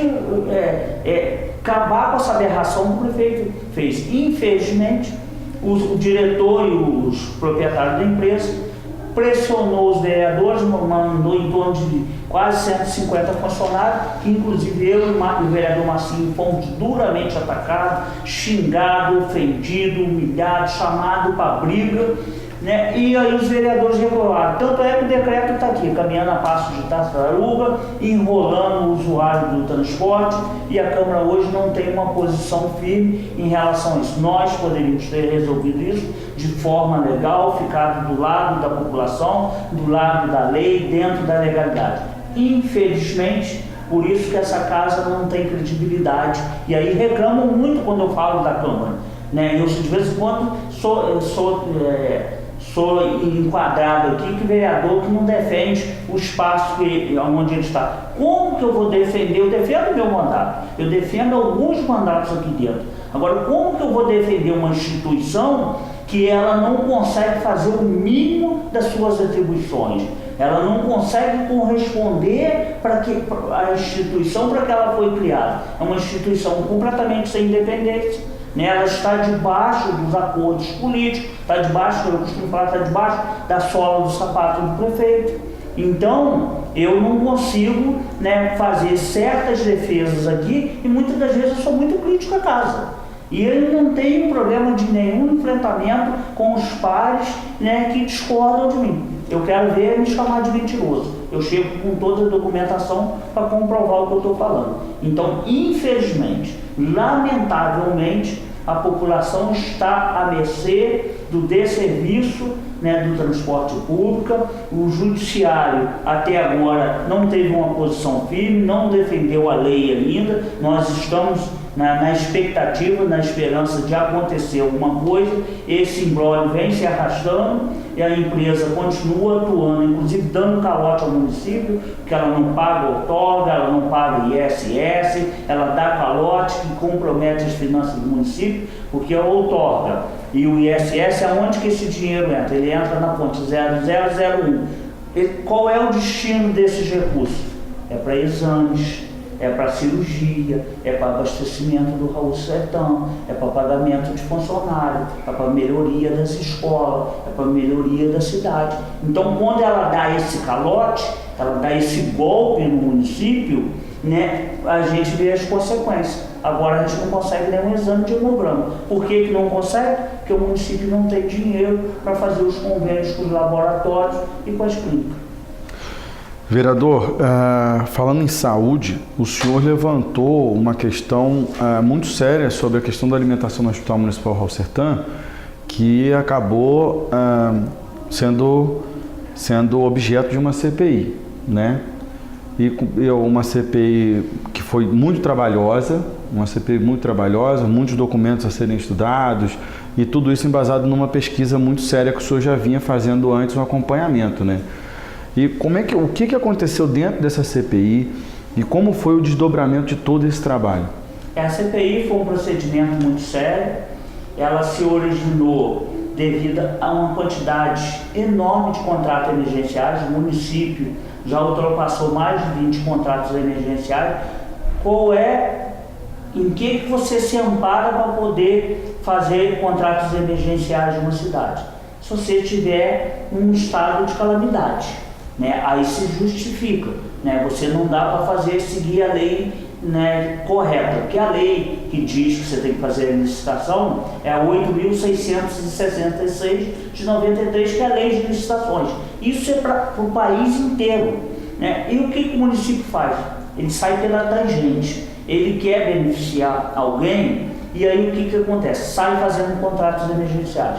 Speaker 10: acabar com essa aberração que o prefeito fez. Infelizmente, o diretor e os proprietários da empresa pressionou os vereadores, mandou em torno de quase 150 funcionários, que inclusive eu e o vereador Marcinho fomos duramente atacados, xingados, ofendidos, humilhados, chamados para briga, né? E aí os vereadores reclamaram. Tanto é que o decreto está aqui, caminhando a passo de tartaruga, enrolando o usuário do transporte, e a Câmara hoje não tem uma posição firme em relação a isso. Nós poderíamos ter resolvido isso de forma legal, ficado do lado da população, do lado da lei, dentro da legalidade. Infelizmente, por isso que essa casa não tem credibilidade, e aí reclamam muito quando eu falo da Câmara, né? Eu de vez em quando sou enquadrado aqui que vereador que não defende o espaço onde ele está. Como que eu vou defender? Eu defendo o meu mandato, eu defendo alguns mandatos aqui dentro. Agora, como que eu vou defender uma instituição que ela não consegue fazer o mínimo das suas atribuições? Ela não consegue corresponder para a instituição para que ela foi criada. É uma instituição completamente sem independência, né? Ela está debaixo dos acordos políticos, está debaixo, eu costumo falar, está debaixo da sola do sapato do prefeito. Então, eu não consigo, né, fazer certas defesas aqui, e muitas das vezes eu sou muito crítico à casa. E ele não tem problema de nenhum enfrentamento com os pares, né, que discordam de mim. Eu quero ver me chamar de mentiroso. Eu chego com toda a documentação para comprovar o que eu estou falando. Então, infelizmente, lamentavelmente, a população está à mercê do desserviço, né, do transporte público. O judiciário até agora não teve uma posição firme, não defendeu a lei ainda. Nós estamos na expectativa, na esperança de acontecer alguma coisa. Esse imbróglio vem se arrastando e a empresa continua atuando, inclusive dando calote ao município, porque ela não paga outorga, ela não paga ISS, ela dá calote que compromete as finanças do município, porque a outorga e o ISS, aonde que esse dinheiro entra? Ele entra na fonte 0001. Qual é o destino desses recursos? É para exames, é para cirurgia, é para abastecimento do Raul Sertão, é para pagamento de funcionário, é para melhoria das escolas, é para melhoria da cidade. Então, quando ela dá esse calote, ela dá esse golpe no município, né, a gente vê as consequências. Agora a gente não consegue nenhum exame de hemograma. Por que não consegue? Porque o município não tem dinheiro para fazer os convênios com os laboratórios e com as clínicas.
Speaker 1: Vereador, falando em saúde, o senhor levantou uma questão muito séria sobre a questão da alimentação no Hospital Municipal Raul Sertão, que acabou sendo objeto de uma CPI, né? E uma CPI que foi muito trabalhosa, uma CPI muito trabalhosa, muitos documentos a serem estudados e tudo isso embasado numa pesquisa muito séria que o senhor já vinha fazendo antes, um acompanhamento, né? E o que aconteceu dentro dessa CPI e como foi o desdobramento de todo esse trabalho?
Speaker 10: A CPI foi um procedimento muito sério, ela se originou devido a uma quantidade enorme de contratos emergenciais. O município já ultrapassou mais de 20 contratos emergenciais. Em que você se ampara para poder fazer contratos emergenciais de uma cidade? Se você tiver um estado de calamidade, né? Aí se justifica, né? Você não dá para seguir a lei, né, correta, porque a lei que diz que você tem que fazer a licitação é a 8.666 de 93, que é a lei de licitações. Isso é para o país inteiro, né? E o que o município faz? Ele sai pela tangente, ele quer beneficiar alguém, e aí o que acontece? Sai fazendo contratos emergenciais.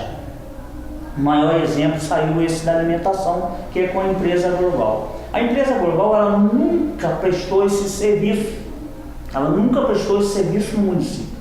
Speaker 10: O maior exemplo saiu esse da alimentação, que é com a empresa Global. A empresa Global, ela nunca prestou esse serviço. Ela nunca prestou esse serviço no município.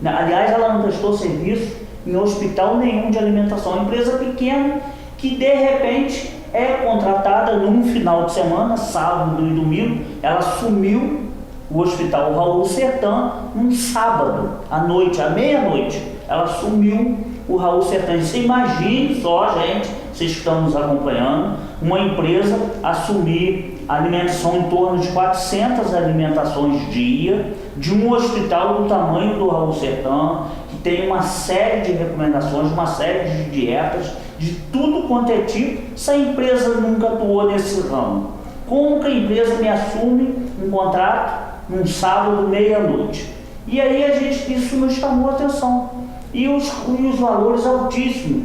Speaker 10: Aliás, ela não prestou serviço em hospital nenhum de alimentação. Uma empresa pequena que, de repente, é contratada num final de semana, sábado e domingo. Ela assumiu o hospital Raul Sertã num sábado, à noite, à meia-noite. Ela assumiu o Raul Sertã. Você imagine só, gente, vocês que estão nos acompanhando, uma empresa assumir a alimentação em torno de 400 alimentações dia, de um hospital do tamanho do Raul Sertã, que tem uma série de recomendações, uma série de dietas, de tudo quanto é tipo. Essa empresa nunca atuou nesse ramo. Como que a empresa me assume um contrato num sábado, meia-noite? E aí isso nos chamou a atenção. E os valores altíssimos,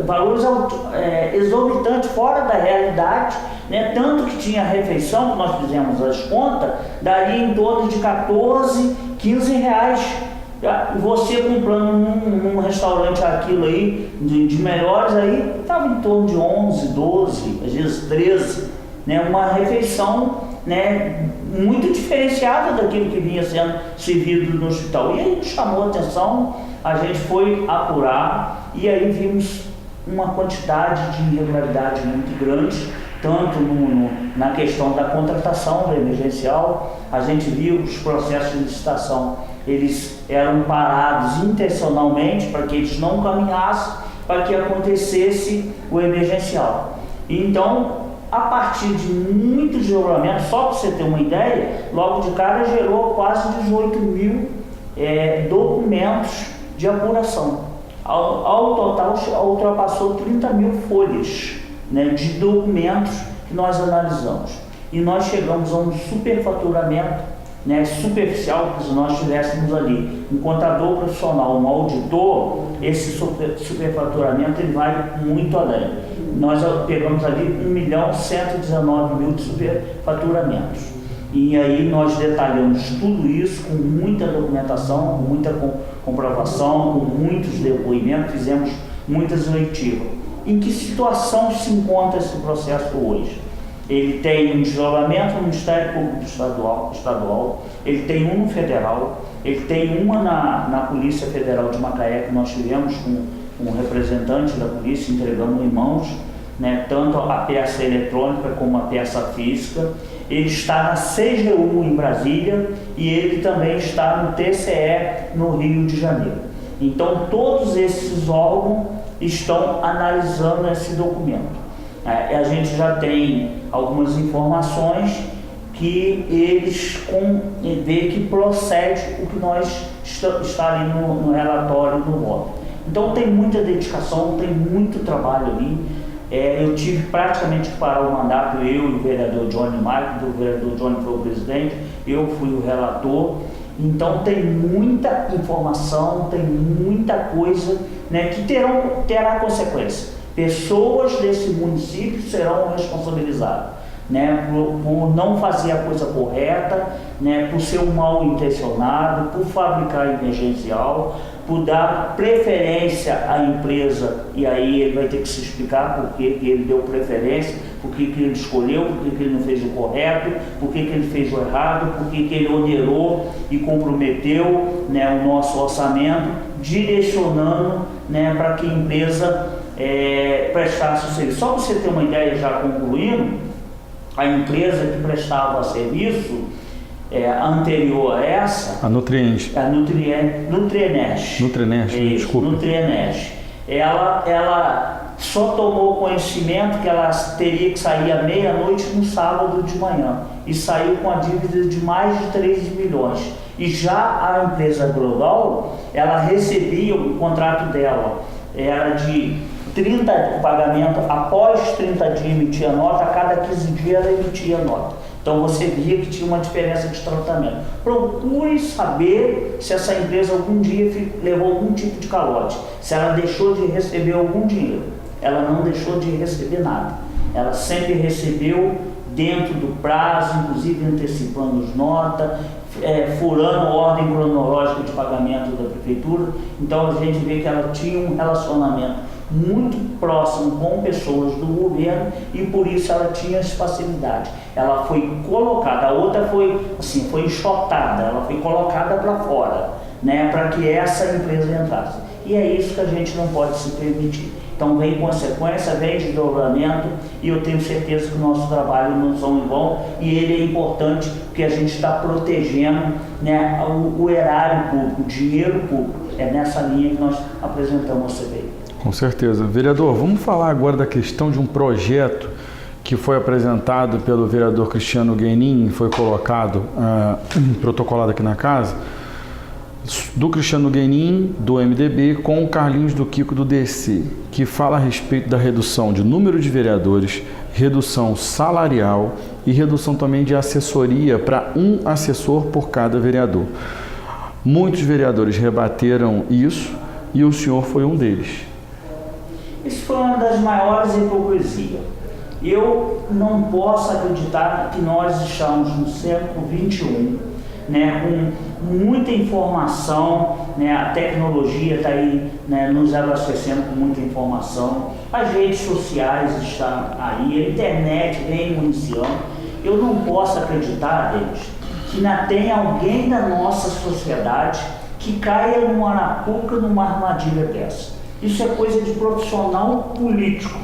Speaker 10: valores exorbitantes, fora da realidade, né? Tanto que tinha refeição, que nós fizemos as contas, daria em torno de 14, 15 reais. Você comprando num restaurante aquilo aí, de melhores aí, estava em torno de 11, 12, às vezes 13, né? Uma refeição, né, muito diferenciada daquilo que vinha sendo servido no hospital. E aí nos chamou a atenção, a gente foi apurar e aí vimos uma quantidade de irregularidades muito grande, tanto na questão da contratação da emergencial. A gente viu que os processos de licitação, eles eram parados intencionalmente para que eles não caminhassem para que acontecesse o emergencial. Então, a partir de muito desdobramento, só para você ter uma ideia, logo de cara gerou quase 18 mil documentos de apuração. Ao total, ultrapassou 30 mil folhas, né, de documentos que nós analisamos. E nós chegamos a um superfaturamento, né, superficial, que se nós tivéssemos ali um contador profissional, um auditor, esse superfaturamento ele vai muito além. Nós pegamos ali 1.119.000 de superfaturamentos. E aí nós detalhamos tudo isso com muita documentação, com muita comprovação, com muitos depoimentos, fizemos muitas leitivas. Em que situação se encontra esse processo hoje? Ele tem um desdobramento no Ministério Público Estadual, ele tem um no Federal, ele tem uma na Polícia Federal de Macaé, que nós tivemos com um representante da polícia, entregando em mãos, né, tanto a peça eletrônica como a peça física. Ele está na CGU em Brasília e ele também está no TCE no Rio de Janeiro. Então todos esses órgãos estão analisando esse documento. A gente já tem algumas informações que eles vê que procede o que nós está ali no relatório do voto. Então tem muita dedicação, tem muito trabalho ali. Eu tive praticamente que parar o mandato, eu e o vereador Johnny Marques, o vereador Johnny foi o presidente, eu fui o relator. Então tem muita informação, tem muita coisa, né, que terá consequência. Pessoas desse município serão responsabilizadas, né, por não fazer a coisa correta, né, por ser um mal intencionado, por fabricar emergencial, por dar preferência à empresa, e aí ele vai ter que se explicar por que ele deu preferência, por que ele escolheu, por que ele não fez o correto, por que ele fez o errado, por que ele onerou e comprometeu, né, o nosso orçamento, direcionando, né, para que a empresa prestasse o serviço. Só para você ter uma ideia, já concluindo, a empresa que prestava serviço anterior a essa,
Speaker 1: a Nutrienege, desculpa.
Speaker 10: Nutrienege, ela só tomou conhecimento que ela teria que sair à meia-noite no sábado de manhã e saiu com a dívida de mais de 3 milhões. E já a empresa Global, ela recebia, o contrato dela era de 30 pagamento, após 30 dias emitia nota, a cada 15 dias ela emitia nota. Então você via que tinha uma diferença de tratamento. Procure saber se essa empresa algum dia levou algum tipo de calote, se ela deixou de receber algum dinheiro. Ela não deixou de receber nada. Ela sempre recebeu dentro do prazo, inclusive antecipando as notas, furando a ordem cronológica de pagamento da prefeitura. Então a gente vê que ela tinha um relacionamento muito próximo com pessoas do governo e por isso ela tinha essa facilidade. Ela foi colocada, a outra foi assim, foi enxotada, ela foi colocada para fora, né, para que essa empresa entrasse. E é isso que a gente não pode se permitir. Então vem consequência, vem desdobramento e eu tenho certeza que o nosso trabalho não são em vão e ele é importante porque a gente está protegendo, né, o erário público, o dinheiro público. É nessa linha que nós apresentamos a CPI.
Speaker 1: Com certeza. Vereador, vamos falar agora da questão de um projeto que foi apresentado pelo vereador Cristiano Guenin, foi colocado, protocolado aqui na casa, do Cristiano Guenin, do MDB, com o Carlinhos do Kiko, do DC, que fala a respeito da redução de número de vereadores, redução salarial e redução também de assessoria para um assessor por cada vereador. Muitos vereadores rebateram isso e o senhor foi um deles.
Speaker 10: Isso foi uma das maiores hipocrisias. Eu não posso acreditar que nós estamos no século XXI, né, com muita informação, né, a tecnologia está aí, né, nos abastecendo com muita informação, as redes sociais estão aí, a internet vem municiando. Eu não posso acreditar, Deus, que ainda tem alguém da nossa sociedade que caia numa arapuca, numa armadilha dessa. Isso é coisa de profissional político.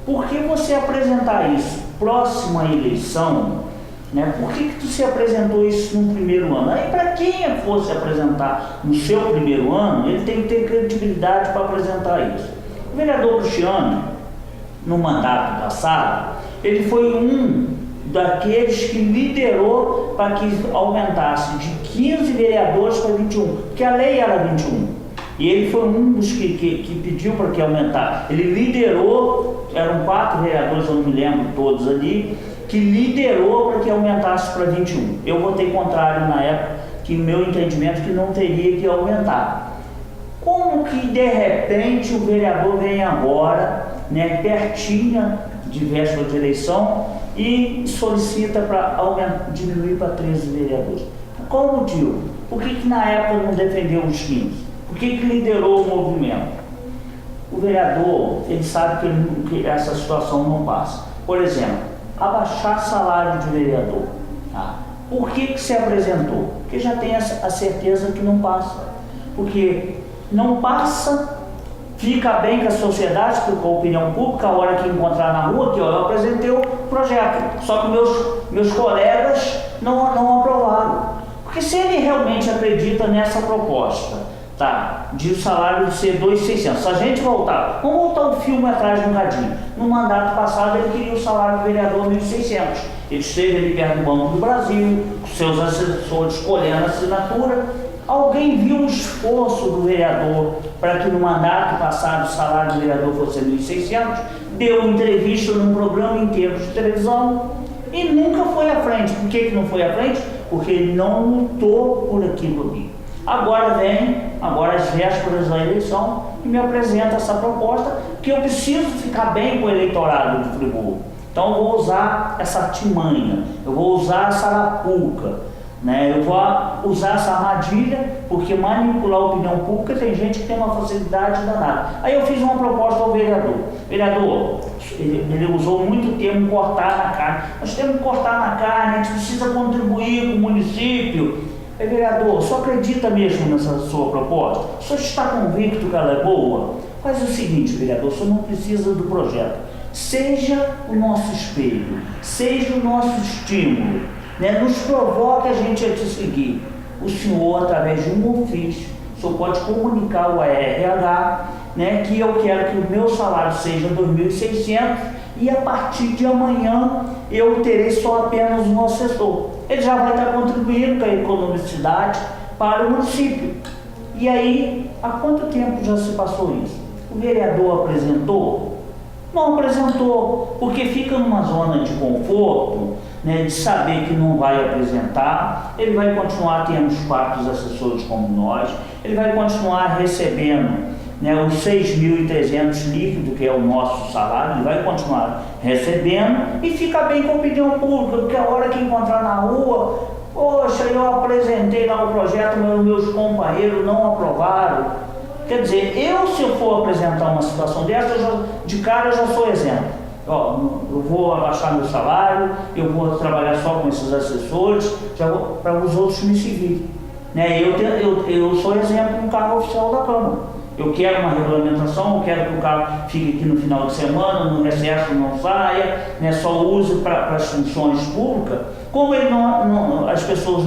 Speaker 10: Por que você apresentar isso próxima à eleição, né? Por que tu se apresentou isso no primeiro ano? Aí para quem fosse apresentar no seu primeiro ano, ele tem que ter credibilidade para apresentar isso. O vereador Cristiano, no mandato passado, ele foi um daqueles que liderou para que aumentasse de 15 vereadores para 21, porque a lei era 21. E ele foi um dos que pediu para que aumentasse. Ele liderou, eram 4 vereadores, eu não me lembro todos ali, que liderou para que aumentasse para 21. Eu votei contrário na época, que o meu entendimento que não teria que aumentar. Como que de repente o vereador vem agora, né, pertinho de véspera de eleição e solicita para diminuir para 13 vereadores? Qual o motivo? Por que na época não defendeu os 15? Por que liderou o movimento? O vereador, ele sabe que essa situação não passa. Por exemplo, abaixar salário de vereador. Tá? Por que se apresentou? Porque já tem a certeza que não passa. Porque não passa, fica bem com a sociedade, com a opinião pública, a hora que encontrar na rua, que eu apresentei o projeto. Só que meus colegas não aprovaram. Porque se ele realmente acredita nessa proposta, tá, de o salário ser 2.600. Se a gente voltar, vamos voltar o filme atrás um bocadinho. No mandato passado ele queria o salário do vereador 1.600. Ele esteve ali perto do Banco do Brasil, com seus assessores escolhendo a assinatura. Alguém viu o esforço do vereador para que no mandato passado o salário do vereador fosse 1.600, deu entrevista num programa inteiro de televisão e nunca foi à frente. Por que não foi à frente? Porque ele não lutou por aquilo ali. Agora às vésperas da eleição, e me apresenta essa proposta, que eu preciso ficar bem com o eleitorado de Friburgo. Então eu vou usar essa artimanha, eu vou usar essa arapuca, né? Eu vou usar essa armadilha Porque manipular a opinião pública tem gente que tem uma facilidade danada. Aí eu fiz uma proposta ao vereador. Vereador, ele usou muito o termo cortar na carne. Nós temos que cortar na carne, a gente precisa contribuir com o município. Vereador, o senhor acredita mesmo nessa sua proposta? O senhor está convicto que ela é boa? Faz o seguinte, vereador, o senhor não precisa do projeto. Seja o nosso espelho, seja o nosso estímulo, né? Nos provoque a gente a te seguir. O senhor, através de um ofício, o senhor pode comunicar ao RH, né, que eu quero que o meu salário seja 2.600 e a partir de amanhã eu terei só apenas um assessor. Ele já vai estar contribuindo com a economicidade para o município. E aí, há quanto tempo já se passou isso? O vereador apresentou? Não apresentou, porque fica numa zona de conforto, né, de saber que não vai apresentar. Ele vai continuar tendo os 4 assessores como nós, ele vai continuar recebendo, né, os 6.300 líquido, que é o nosso salário, ele vai continuar recebendo e fica bem com a opinião pública, porque a hora que encontrar na rua, poxa, eu apresentei lá o projeto, meus companheiros não aprovaram. Quer dizer, se eu for apresentar uma situação dessa, de cara eu já sou exemplo. Ó, eu vou abaixar meu salário, eu vou trabalhar só com esses assessores, para os outros me seguirem. Né? Eu sou exemplo no cargo oficial da Câmara. Eu quero uma regulamentação, eu quero que o carro fique aqui no final de semana, no recesso não saia, né? Só use para as funções públicas. Como as pessoas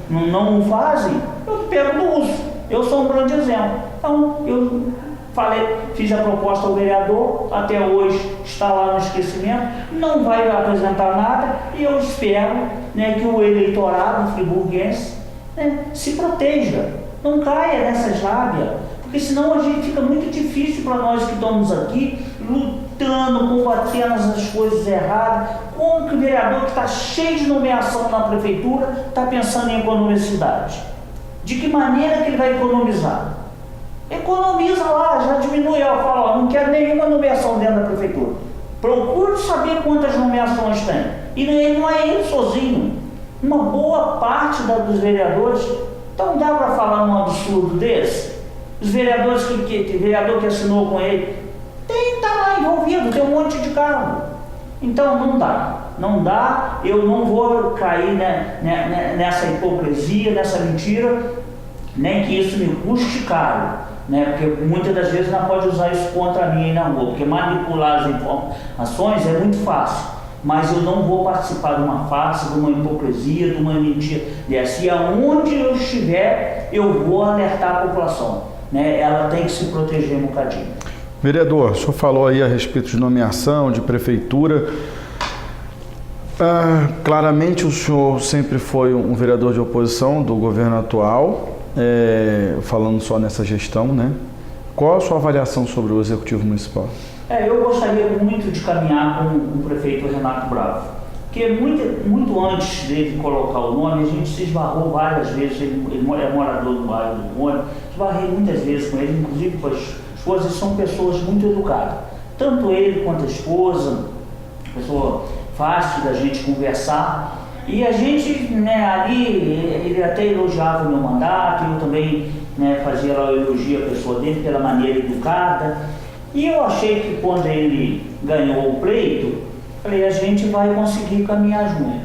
Speaker 10: não o fazem, eu pego no uso. Eu sou um grande exemplo. Então, eu fiz a proposta ao vereador, até hoje está lá no esquecimento, não vai apresentar nada e eu espero, né, que o eleitorado friburguense, né, se proteja, não caia nessas lábias, porque senão a gente fica muito difícil para nós que estamos aqui lutando, combatendo as coisas erradas. Como que o vereador que está cheio de nomeação na prefeitura está pensando em economicidade? De que maneira que ele vai economizar? Economiza lá, já diminui, eu falo, ó, não quero nenhuma nomeação dentro da prefeitura. Procure saber quantas nomeações tem. E não é ele sozinho. Uma boa parte dos vereadores. Então dá para falar um absurdo desse? Os vereadores vereador que assinou com ele, está lá envolvido, tem um monte de cargo. Então não dá, eu não vou cair, né, nessa hipocrisia, nessa mentira, nem que isso me custe caro. Né, porque muitas das vezes não pode usar isso contra mim aí na rua, porque manipular as informações é muito fácil, mas eu não vou participar de uma farsa, de uma hipocrisia, de uma mentira dessa. E aonde eu estiver, eu vou alertar a população, né, ela tem que se proteger um bocadinho.
Speaker 1: Vereador, o senhor falou aí a respeito de nomeação, de prefeitura. Claramente o senhor sempre foi um vereador de oposição do governo atual. Falando só nessa gestão, né? Qual a sua avaliação sobre o Executivo Municipal?
Speaker 10: Eu gostaria muito de caminhar com o prefeito Renato Bravo, porque muito antes dele colocar o nome, a gente se esbarrou várias vezes, ele é morador do bairro do Mônio, esbarrei muitas vezes com ele, inclusive com as esposas, são pessoas muito educadas, tanto ele quanto a esposa, pessoa fácil da gente conversar. E a gente, né, ali, ele até elogiava o meu mandato, eu também, né, fazia lá o elogio à pessoa dele pela maneira educada. E eu achei que quando ele ganhou o pleito, falei, a gente vai conseguir caminhar junto.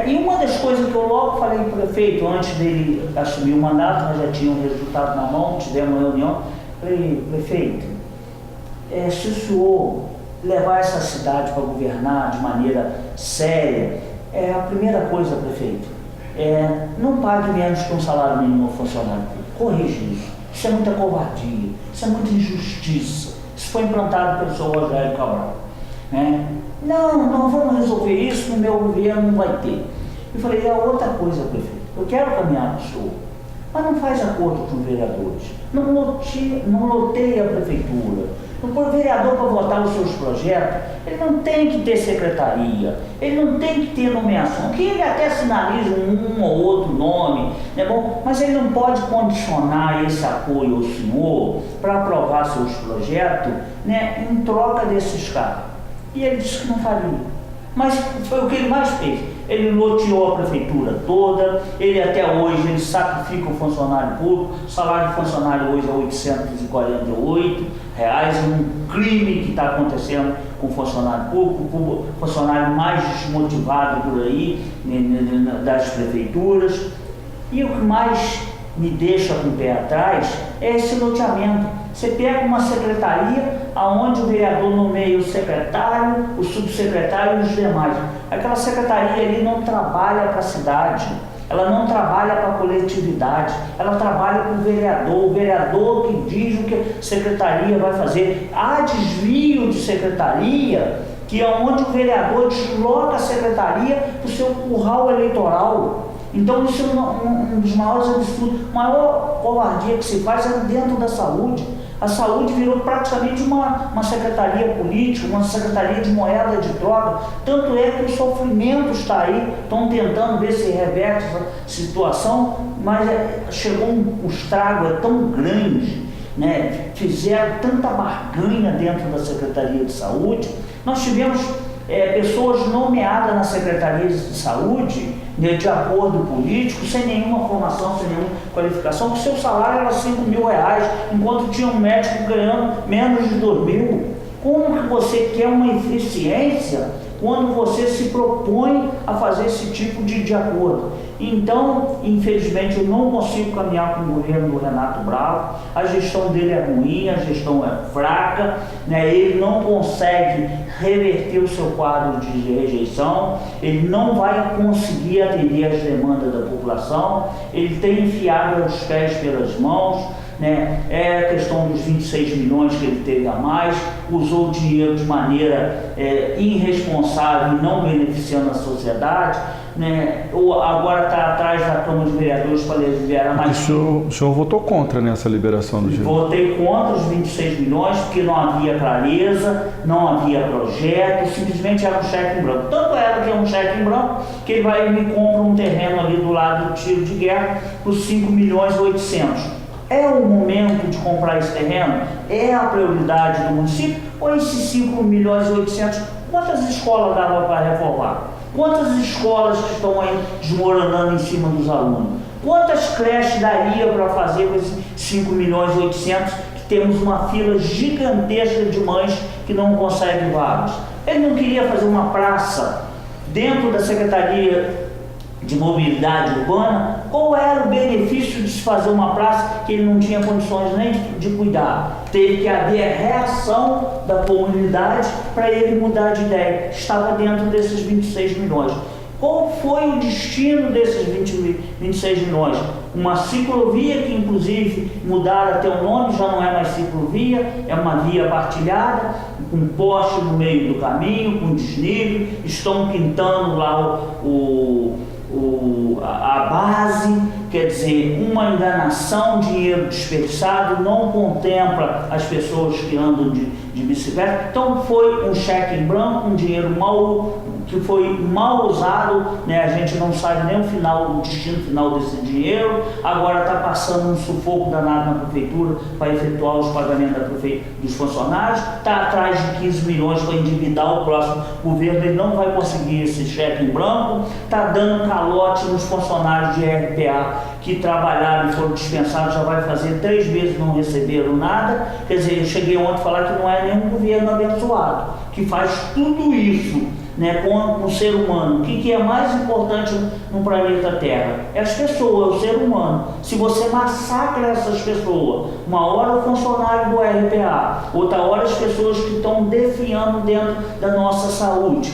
Speaker 10: E uma das coisas que eu logo falei para o prefeito, antes dele assumir o mandato, nós já tínhamos o resultado na mão, tivemos uma reunião, falei, prefeito, se o senhor levar essa cidade para governar de maneira séria, a primeira coisa, prefeito, não pague menos que um salário mínimo ao funcionário público. Corrija isso. Isso é muita covardia, isso é muita injustiça. Isso foi implantado pelo senhor Rogério Cabral. Não vamos resolver isso, no meu governo não vai ter. Eu falei, outra coisa, prefeito, eu quero caminhar com o senhor, mas não faz acordo com os vereadores, não loteia a prefeitura. O vereador, para votar os seus projetos, ele não tem que ter secretaria, ele não tem que ter nomeação, que ele até sinaliza um ou outro nome, né, bom, mas ele não pode condicionar esse apoio ao senhor para aprovar seus projetos, né, em troca desses cargos. E ele disse que não faria. Mas foi o que ele mais fez. Ele loteou a prefeitura toda, ele até hoje ele sacrifica o funcionário público, o salário de funcionário hoje é R$ 848, um crime que está acontecendo com o funcionário público, o funcionário mais desmotivado por aí, das prefeituras. E o que mais me deixa com o pé atrás é esse loteamento. Você pega uma secretaria onde o vereador nomeia o secretário, o subsecretário e os demais. Aquela secretaria ali não trabalha para a cidade, ela não trabalha para a coletividade, ela trabalha para o vereador que diz o que a secretaria vai fazer. Há desvio de secretaria, que é onde o vereador desloca a secretaria para o seu curral eleitoral. Então isso é um dos maiores absurdos, a maior covardia que se faz é dentro da saúde. A saúde virou praticamente uma secretaria política, uma secretaria de moeda de troca. Tanto é que o sofrimento está aí, estão tentando ver se reverte essa situação, mas chegou um estrago tão grande, né? Fizeram tanta barganha dentro da Secretaria de Saúde. Nós tivemos pessoas nomeadas na Secretaria de Saúde de acordo político, sem nenhuma formação, sem nenhuma qualificação, que seu salário era R$5.000, enquanto tinha um médico ganhando menos de R$2.000. Como que você quer uma eficiência quando você se propõe a fazer esse tipo de acordo? Então, infelizmente, eu não consigo caminhar com o governo do Renato Bravo. A gestão dele é ruim, a gestão é fraca, né? Ele não consegue reverter o seu quadro de rejeição, ele não vai conseguir atender as demandas da população, ele tem enfiado os pés pelas mãos, né? É a questão dos 26 milhões que ele teve a mais, usou o dinheiro de maneira irresponsável e não beneficiando a sociedade, né? Agora está atrás da Câmara de Vereadores para liberar mais.
Speaker 1: O senhor votou contra nessa liberação do dinheiro?
Speaker 10: Votei contra os 26 milhões porque não havia clareza, não havia projeto, simplesmente era um cheque em branco. Tanto era que é um cheque em branco que ele vai e me compra um terreno ali do lado do tiro de guerra por 5.800.000. É o momento de comprar esse terreno? É a prioridade do município? Ou esses 5.800.000, quantas escolas dava para reformar? Quantas escolas que estão aí desmoronando em cima dos alunos? Quantas creches daria para fazer com esses 5.800.000, que temos uma fila gigantesca de mães que não conseguem vagas? Ele não queria fazer uma praça dentro da Secretaria de Mobilidade Urbana? Qual era o benefício de se fazer uma praça que ele não tinha condições nem de cuidar? Teve que haver reação da comunidade para ele mudar de ideia. Estava dentro desses 26 milhões. Qual foi o destino desses 26 milhões? Uma ciclovia que inclusive mudaram até o nome, já não é mais ciclovia, é uma via partilhada, com poste no meio do caminho, com desnível, estão pintando lá a base, quer dizer, uma enganação, dinheiro desperdiçado, não contempla as pessoas que andam de bicicleta. Então foi um cheque em branco, um dinheiro que foi mal usado, né? A gente não sabe nem o destino final desse dinheiro. Agora está passando um sufoco danado na prefeitura para efetuar os pagamentos dos funcionários, está atrás de 15 milhões para endividar o próximo governo, ele não vai conseguir esse cheque em branco, está dando calote nos funcionários de RPA que trabalharam e foram dispensados, já vai fazer 3 meses e não receberam nada. Quer dizer, eu cheguei ontem a falar que não é nenhum governo abençoado, que faz tudo isso, né, com o ser humano. O que é mais importante no planeta Terra? É as pessoas, o ser humano. Se você massacra essas pessoas, uma hora o funcionário do RPA, outra hora as pessoas que estão defiando dentro da nossa saúde,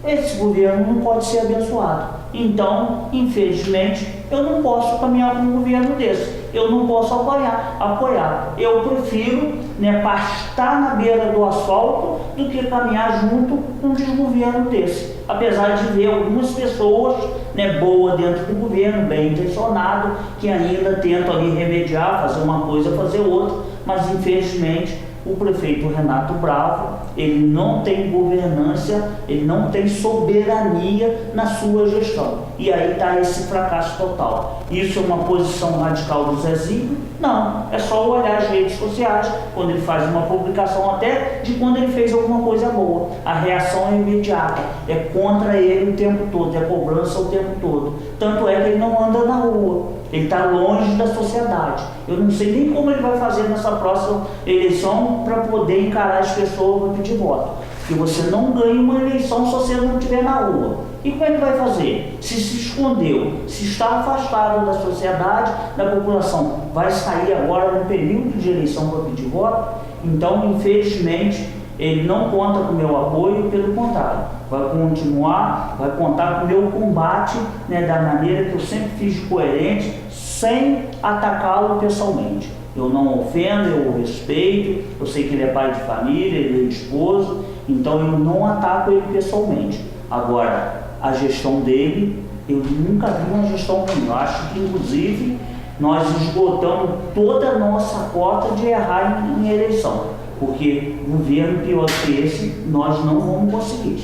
Speaker 10: esse governo não pode ser abençoado. Então, infelizmente, eu não posso caminhar com um governo desse. Eu não posso apoiar. Eu prefiro, né, pastar na beira do asfalto do que caminhar junto com um desgoverno desse. Apesar de ver algumas pessoas, né, boas dentro do governo, bem intencionado, que ainda tentam ali remediar, fazer uma coisa, fazer outra, mas infelizmente o prefeito Renato Bravo, ele não tem governança, ele não tem soberania na sua gestão. E aí está esse fracasso total. Isso é uma posição radical do Zezinho? Não, é só olhar as redes sociais, quando ele faz uma publicação até de quando ele fez alguma coisa boa. A reação é imediata, é contra ele o tempo todo, é cobrança o tempo todo. Tanto é que ele não anda na rua, ele está longe da sociedade. Eu não sei nem como ele vai fazer nessa próxima eleição para poder encarar as pessoas para pedir voto. Porque você não ganha uma eleição se você não estiver na rua. E como é que vai fazer? Se escondeu, se está afastado da sociedade, da população, vai sair agora no período de eleição para pedir voto? Então, infelizmente, ele não conta com o meu apoio, pelo contrário, vai continuar, vai contar com o meu combate, né, da maneira que eu sempre fiz de coerente, sem atacá-lo pessoalmente. Eu não ofendo, eu o respeito, eu sei que ele é pai de família, ele é esposo, então eu não ataco ele pessoalmente. Agora, a gestão dele, eu nunca vi uma gestão ruim. Eu acho que, inclusive, nós esgotamos toda a nossa cota de errar em eleição, porque governo pior que esse, nós não vamos conseguir.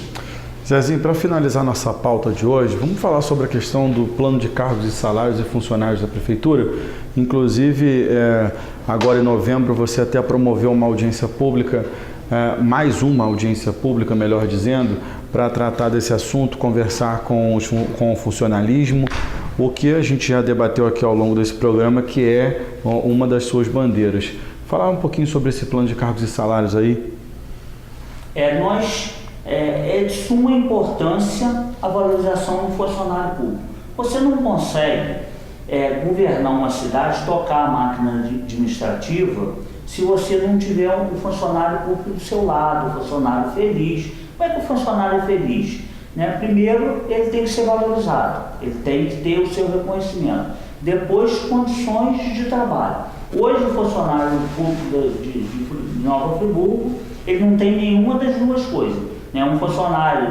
Speaker 1: Zezinho, para finalizar nossa pauta de hoje, vamos falar sobre a questão do plano de cargos e salários e funcionários da Prefeitura. Inclusive, agora em novembro, você até promoveu uma audiência pública, mais uma audiência pública, melhor dizendo, para tratar desse assunto, conversar com o funcionalismo, o que a gente já debateu aqui ao longo desse programa, que é uma das suas bandeiras. Falar um pouquinho sobre esse plano de cargos e salários aí.
Speaker 10: É de suma importância a valorização do funcionário público. Você não consegue governar uma cidade, tocar a máquina administrativa, se você não tiver um funcionário público do seu lado, um funcionário feliz. Como é que o funcionário é feliz? Né? Primeiro, ele tem que ser valorizado, ele tem que ter o seu reconhecimento. Depois, condições de trabalho. Hoje, o funcionário público de Nova Friburgo, ele não tem nenhuma das duas coisas. Um funcionário,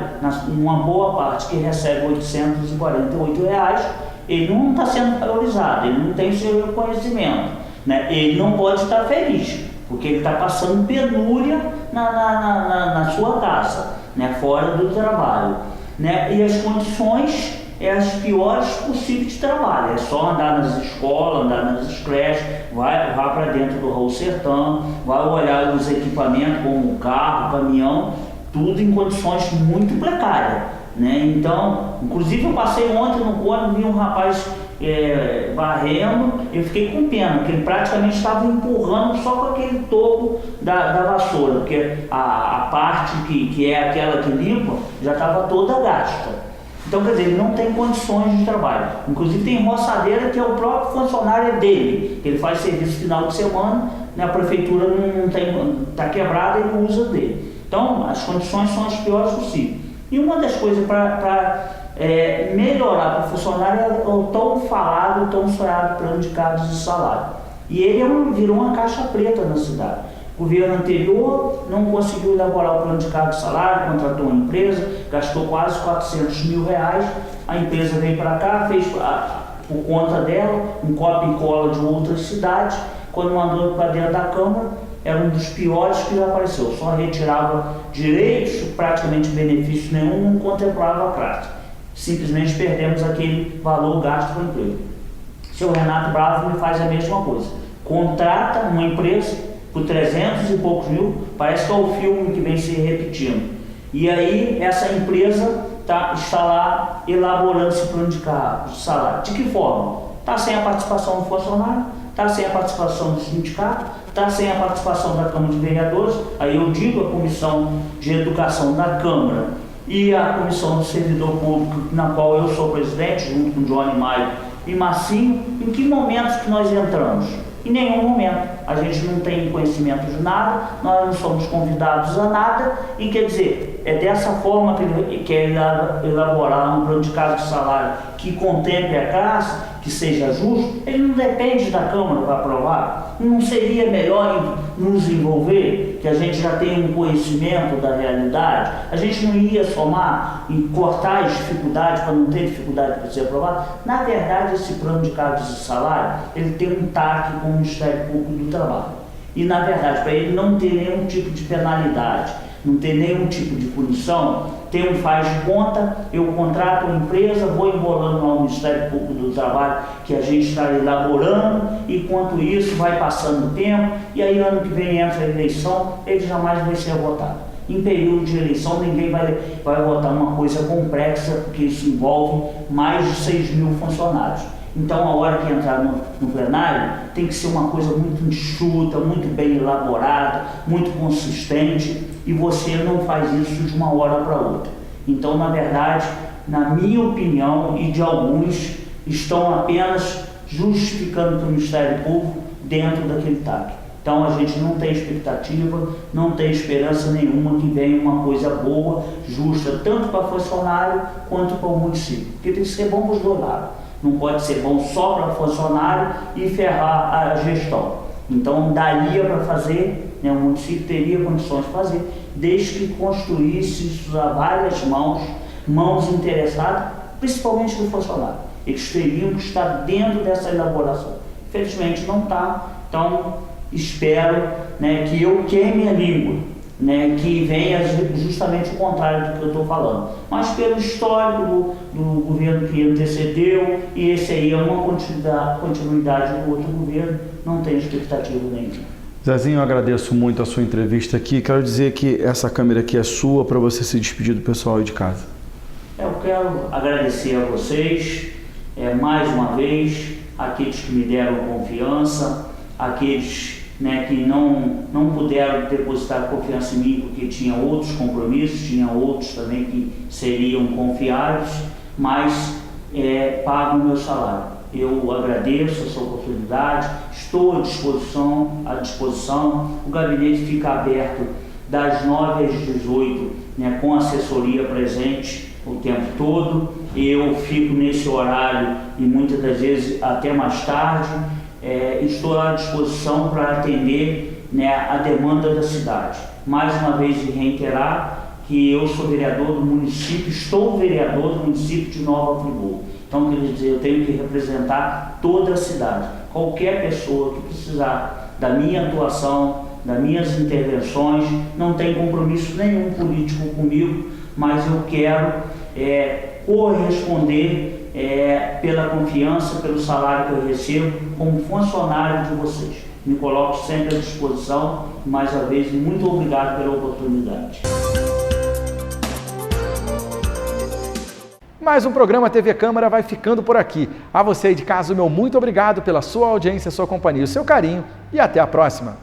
Speaker 10: uma boa parte, que recebe R$ 848, ele não está sendo valorizado, ele não tem o seu reconhecimento, né? Ele não pode estar feliz, porque ele está passando penúria na sua casa, né? Fora do trabalho, né? E as condições as piores possíveis de trabalho, é só andar nas escolas, andar nas creches, vai para dentro do Raul Sertão, vai olhar os equipamentos como carro, caminhão, tudo em condições muito precárias, né? Então, inclusive eu passei ontem no cone, vi um rapaz varrendo, eu fiquei com pena, porque ele praticamente estava empurrando só com aquele topo da vassoura, porque a parte que é aquela que limpa já estava toda gasta. Então, quer dizer, ele não tem condições de trabalho. Inclusive tem roçadeira que é o próprio funcionário dele, ele faz serviço final de semana, né? A prefeitura não tem, está quebrada, ele usa dele. Então, as condições são as piores possíveis. E uma das coisas para melhorar para o funcionário é o tão falado, tão sonhado plano de cargos e salário. E ele virou uma caixa preta na cidade. O governo anterior não conseguiu elaborar o plano de cargos e salário, contratou uma empresa, gastou quase R$400 mil. A empresa veio para cá, fez por conta dela um copia e cola de outras cidades. Quando mandou para dentro da Câmara, era um dos piores que já apareceu. Só retirava direitos, praticamente benefício nenhum, não contemplava a classe. Simplesmente perdemos aquele valor gasto com o emprego. O senhor Renato Bravo me faz a mesma coisa. Contrata uma empresa por 300 e poucos mil, parece que é o filme que vem se repetindo. E aí essa empresa está lá elaborando esse plano de cargos, de salário. De que forma? Está sem a participação do funcionário, está sem a participação do sindicato, está sem a participação da Câmara de Vereadores. Aí eu digo a Comissão de Educação da Câmara e a Comissão do Servidor Público, na qual eu sou presidente, junto com Johnny Maio e Marcinho. Em que momentos que nós entramos? Em nenhum momento. A gente não tem conhecimento de nada, nós não somos convidados a nada, e quer dizer, é dessa forma que ele quer elaborar um plano de cargos de salário que contemple a classe, que seja justo. Ele não depende da Câmara para aprovar. Não seria melhor nos envolver, que a gente já tem um conhecimento da realidade? A gente não ia somar e cortar as dificuldades para não ter dificuldade para ser aprovado? Na verdade, esse plano de cargos de salário, ele tem um TAC com o Ministério Público do Trabalho. E, na verdade, para ele não ter nenhum tipo de penalidade, não ter nenhum tipo de punição, tem um faz de conta, eu contrato uma empresa, vou enrolando lá o Ministério Público do Trabalho que a gente está elaborando, enquanto isso vai passando o tempo, e aí ano que vem entra a eleição, ele jamais vai ser votado. Em período de eleição ninguém vai votar uma coisa complexa, porque isso envolve mais de 6 mil funcionários. Então, a hora que entrar no plenário, tem que ser uma coisa muito enxuta, muito bem elaborada, muito consistente, e você não faz isso de uma hora para outra. Então, na verdade, na minha opinião e de alguns, estão apenas justificando para o Ministério Público dentro daquele TAC. Então, a gente não tem expectativa, não tem esperança nenhuma que venha uma coisa boa, justa, tanto para funcionário quanto para o município, porque tem que ser bom para os dois lados. Não pode ser bom só para funcionário e ferrar a gestão. Então, daria para fazer, né, o município teria condições de fazer, desde que construísse isso a várias mãos interessadas, principalmente do funcionário. Eles teriam que estar dentro dessa elaboração. Infelizmente, não está. Então, espero, né, que eu queime a língua, né, que venha justamente o contrário do que eu estou falando. Mas pelo histórico do governo que antecedeu, e esse aí é uma continuidade do outro governo, não tem expectativa nenhuma.
Speaker 1: Zezinho, eu agradeço muito a sua entrevista aqui. Quero dizer que essa câmera aqui é sua para você se despedir do pessoal aí de casa. Eu
Speaker 10: quero agradecer a vocês, mais uma vez, aqueles que me deram confiança, aqueles, né, que não puderam depositar confiança em mim porque tinha outros compromissos, tinha outros também que seriam confiáveis, mas pagam o meu salário. Eu agradeço essa oportunidade, estou à disposição, o gabinete fica aberto das 9 às 18, né, com assessoria presente o tempo todo. Eu fico nesse horário e muitas das vezes até mais tarde. Estou à disposição para atender, né, a demanda da cidade. Mais uma vez reiterar que eu sou vereador do município, estou vereador do município de Nova Friburgo. Então, quer dizer, eu tenho que representar toda a cidade. Qualquer pessoa que precisar da minha atuação, das minhas intervenções, não tem compromisso nenhum político comigo, mas eu quero corresponder pela confiança, pelo salário que eu recebo como funcionário de vocês. Me coloco sempre à disposição. Mais uma vez, muito obrigado pela oportunidade.
Speaker 1: Mais um programa TV Câmara vai ficando por aqui. A você aí de casa, o meu muito obrigado pela sua audiência, sua companhia, o seu carinho e até a próxima.